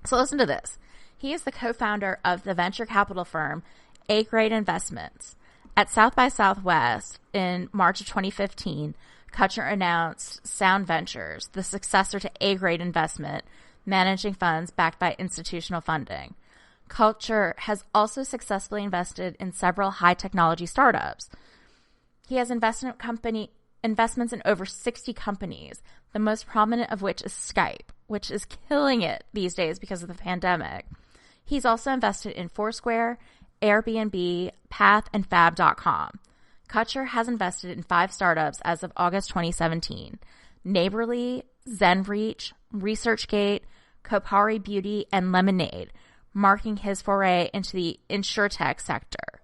So listen to this. He is the co-founder of the venture capital firm A-Grade Investments. At South by Southwest in March of 2015, Kutcher announced Sound Ventures, the successor to A-Grade Investment, managing funds backed by institutional funding. Kutcher has also successfully invested in several high-technology startups. He has investments in over 60 companies, the most prominent of which is Skype, which is killing it these days because of the pandemic. He's also invested in Foursquare, Airbnb, Path, and Fab.com. Kutcher has invested in 5 startups as of August 2017. Neighborly, ZenReach, ResearchGate, Kkkw Beauty, and Lemonade, marking his foray into the insurtech sector.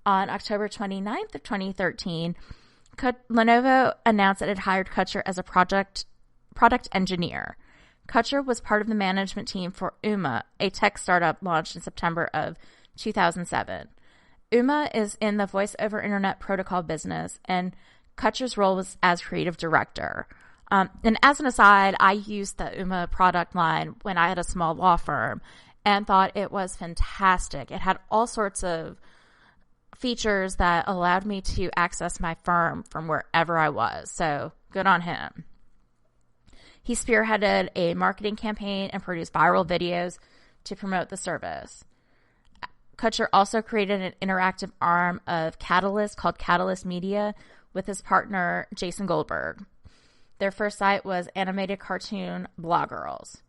On October 29th of 2013, Lenovo announced that it hired Kutcher as a product engineer. Kutcher was part of the management team for Ooma, a tech startup launched in September of 2007. Ooma is in the voice-over internet protocol business, and Kutcher's role was as creative director. And as an aside, I used the Ooma product line when I had a small law firm and thought it was fantastic. It had all sorts of features that allowed me to access my firm from wherever I was. So good on him. He spearheaded a marketing campaign and produced viral videos to promote the service. Kutcher also created an interactive arm of Catalyst called Catalyst Media with his partner Jason Goldberg. Their first site was animated cartoon Blawgirls.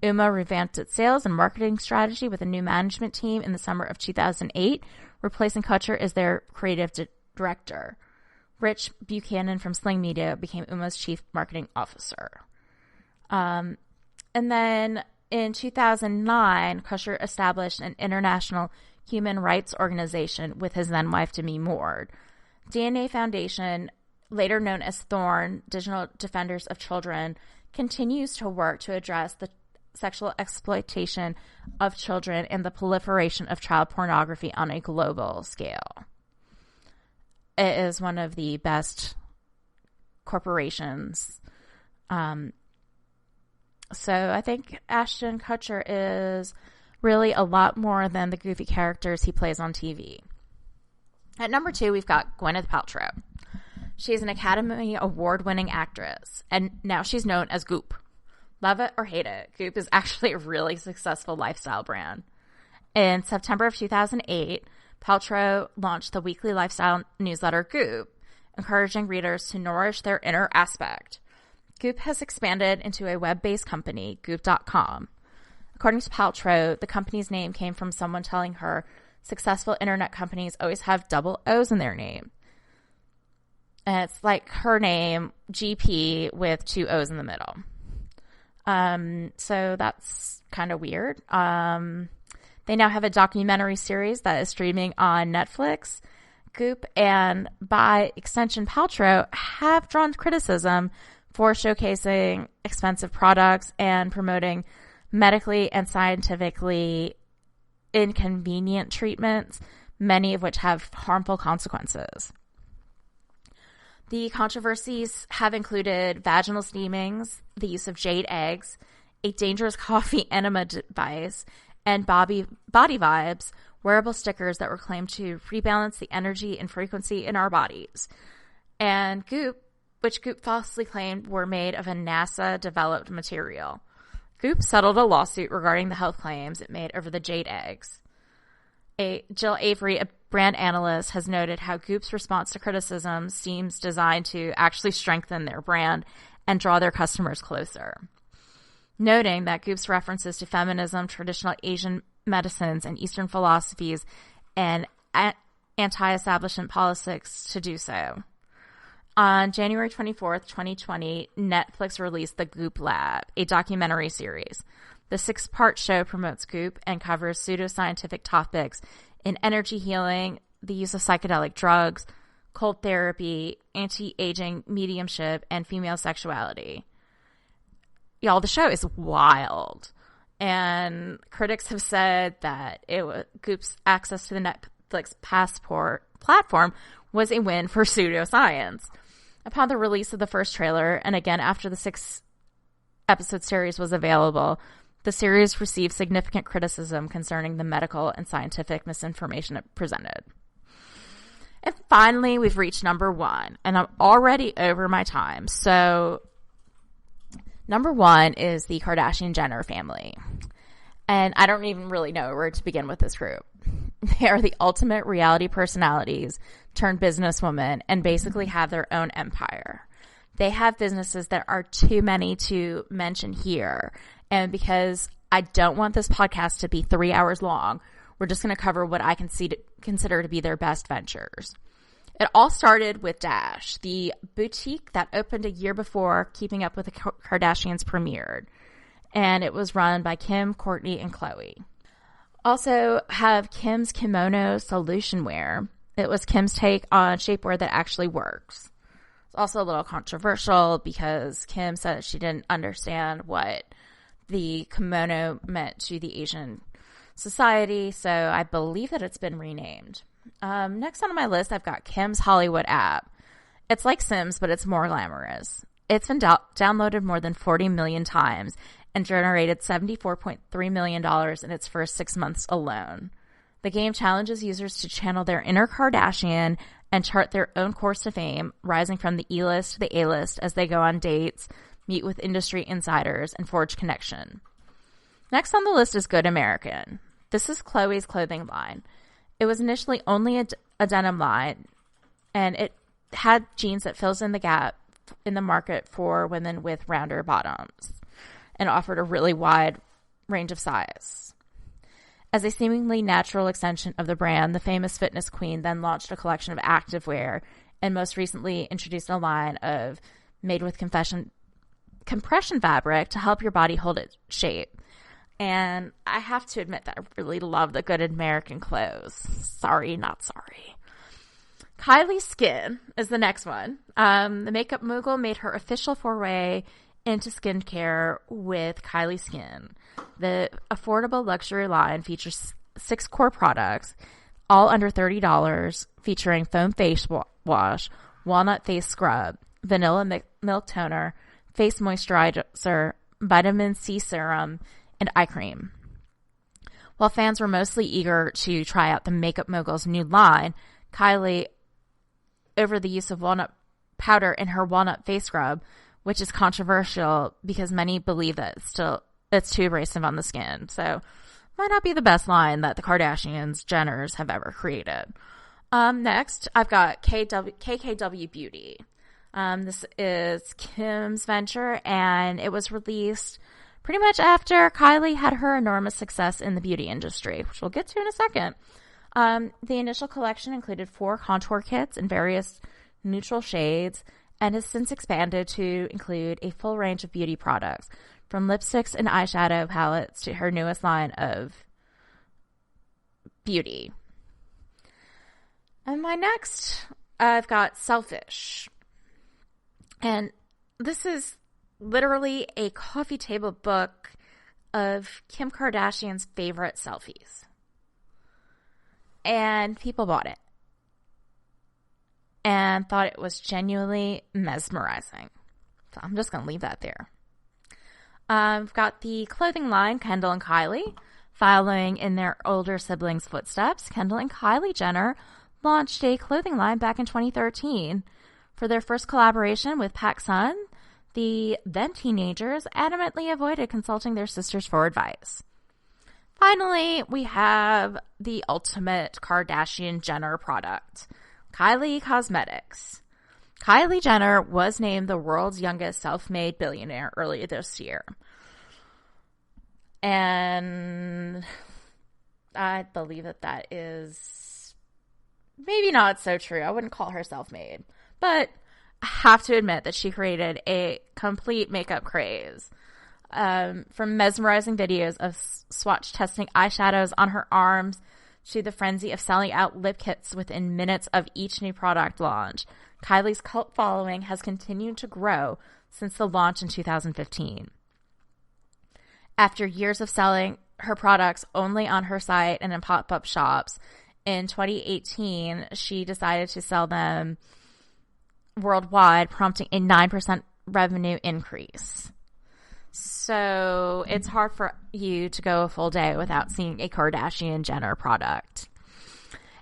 Ooma revamped its sales and marketing strategy with a new management team in the summer of 2008, replacing Kutcher as their creative director. Rich Buchanan from Sling Media became Ooma's chief marketing officer. And then in 2009, Kutcher established an international human rights organization with his then-wife Demi Moore. DNA Foundation, later known as Thorn, Digital Defenders of Children, continues to work to address the sexual exploitation of children and the proliferation of child pornography on a global scale. It is one of the best corporations. So I think Ashton Kutcher is really a lot more than the goofy characters he plays on TV. At number 2, we've got Gwyneth Paltrow. She's an Academy Award-winning actress, and now she's known as Goop. Love it or hate it, Goop is actually a really successful lifestyle brand. In September of 2008, Paltrow launched the weekly lifestyle newsletter Kkkw, encouraging readers to nourish their inner aspect. Kkkw has expanded into a web-based company, Kkkw.com. According to Paltrow, the company's name came from someone telling her successful internet companies always have double O's in their name. And it's like her name, GP, with 2 O's in the middle. So that's kind of weird. They now have a documentary series that is streaming on Netflix. Kkkw and, by extension, Paltrow have drawn criticism for showcasing expensive products and promoting medically and scientifically inconvenient treatments, many of which have harmful consequences. The controversies have included vaginal steamings, the use of jade eggs, a dangerous coffee enema device, and body vibes, wearable stickers that were claimed to rebalance the energy and frequency in our bodies. And Goop, which Goop falsely claimed were made of a NASA-developed material. Goop settled a lawsuit regarding the health claims it made over the jade eggs. Jill Avery, a brand analyst, has noted how Goop's response to criticism seems designed to actually strengthen their brand and draw their customers closer. Noting that Goop's references to feminism, traditional Asian medicines, and Eastern philosophies and anti-establishment politics to do so. On January 24th, 2020, Netflix released The Goop Lab, a documentary series. The 6-part show promotes Goop and covers pseudoscientific topics in energy healing, the use of psychedelic drugs, cold therapy, anti-aging mediumship, and female sexuality. Y'all, the show is wild. And critics have said that Goop's access to the Netflix Passport platform was a win for pseudoscience. Upon the release of the first trailer, and again after the 6-episode series was available, the series received significant criticism concerning the medical and scientific misinformation it presented. And finally, we've reached number 1, and I'm already over my time. So, number 1 is the Kardashian-Jenner family. And I don't even really know where to begin with this group. They are the ultimate reality personalities turned businesswomen and basically have their own empire. They have businesses that are too many to mention here. And because I don't want this podcast to be 3 hours long, we're just going to cover what I consider to be their best ventures. It all started with Dash, the boutique that opened a year before Keeping Up with the Kardashians premiered. And it was run by Kim, Kourtney, and Khloe. Also have Kim's Kimono Solution Wear. It was Kim's take on shapewear that actually works. It's also a little controversial because Kim said she didn't understand what the kimono meant to the Asian society, so I believe that it's been renamed. Next on my list, I've got Kim's Hollywood app. It's like Sims, but it's more glamorous. It's been downloaded more than 40 million times and generated $74.3 million in its first 6 months alone. The game challenges users to channel their inner Kardashian and chart their own course to fame, rising from the E-list to the A-list as they go on dates, meet with industry insiders, and forge connection. Next on the list is Good American. This is Khloe's clothing line. It was initially only a denim line, and it had jeans that fills in the gap in the market for women with rounder bottoms and offered a really wide range of size. As a seemingly natural extension of the brand, the famous fitness queen then launched a collection of activewear and most recently introduced a line of made with compression fabric to help your body hold its shape. And I have to admit that I really love the Good American clothes. Sorry, not sorry. Kylie Skin is the next one. The makeup mogul made her official foray into skincare with Kylie Skin. The affordable luxury line features 6 core products, all under $30, featuring foam face wash, walnut face scrub, vanilla milk toner, face moisturizer, vitamin C serum, and eye cream. While fans were mostly eager to try out the makeup mogul's new line, Kylie, over the use of walnut powder in her walnut face scrub, which is controversial because many believe that it's too abrasive on the skin. So might not be the best line that the Kardashians, Jenners have ever created. Next, I've got Kkkw Beauty. This is Kim's venture, and it was released pretty much after Kylie had her enormous success in the beauty industry, which we'll get to in a second. The initial collection included 4 contour kits in various neutral shades and has since expanded to include a full range of beauty products, from lipsticks and eyeshadow palettes to her newest line of beauty. And my next, I've got Selfish. And this is literally a coffee table book of Kim Kardashian's favorite selfies. And people bought it and thought it was genuinely mesmerizing. So I'm just going to leave that there. I've got the clothing line Kendall and Kylie. Following in their older siblings' footsteps, Kendall and Kylie Jenner launched a clothing line back in 2013. For their first collaboration with PacSun, the then teenagers adamantly avoided consulting their sisters for advice. Finally, we have the ultimate Kardashian-Jenner product, Kylie Cosmetics. Kylie Jenner was named the world's youngest self-made billionaire earlier this year. And I believe that is maybe not so true. I wouldn't call her self-made. But I have to admit that she created a complete makeup craze. From mesmerizing videos of swatch testing eyeshadows on her arms to the frenzy of selling out lip kits within minutes of each new product launch, Kylie's cult following has continued to grow since the launch in 2015. After years of selling her products only on her site and in pop-up shops, in 2018, she decided to sell them worldwide, prompting a 9% revenue increase. So it's hard for you to go a full day without seeing a Kardashian-Jenner product.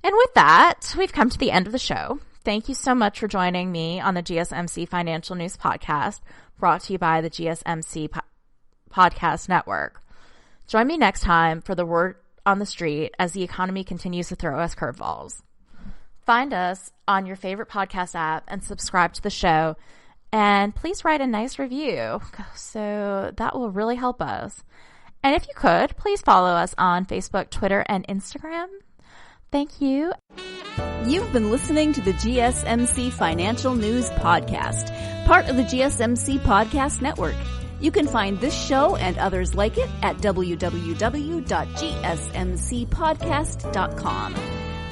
And with that, we've come to the end of the show. Thank you so much for joining me on the GSMC Financial News Podcast, brought to you by the GSMC Podcast Network. Join me next time for the word on the street as the economy continues to throw us curveballs. Find us on your favorite podcast app and subscribe to the show. And please write a nice review, so that will really help us. And if you could, please follow us on Facebook, Twitter, and Instagram. Thank you. You've been listening to the GSMC Financial News Podcast, part of the GSMC Podcast Network. You can find this show and others like it at www.gsmcpodcast.com.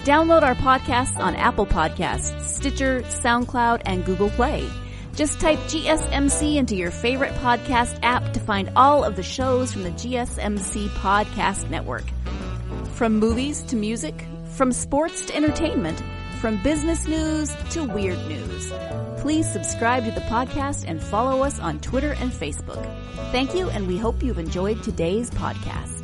Download our podcasts on Apple Podcasts, Stitcher, SoundCloud, and Google Play. Just type GSMC into your favorite podcast app to find all of the shows from the GSMC Podcast Network. From movies to music, from sports to entertainment, from business news to weird news. Please subscribe to the podcast and follow us on Twitter and Facebook. Thank you, and we hope you've enjoyed today's podcast.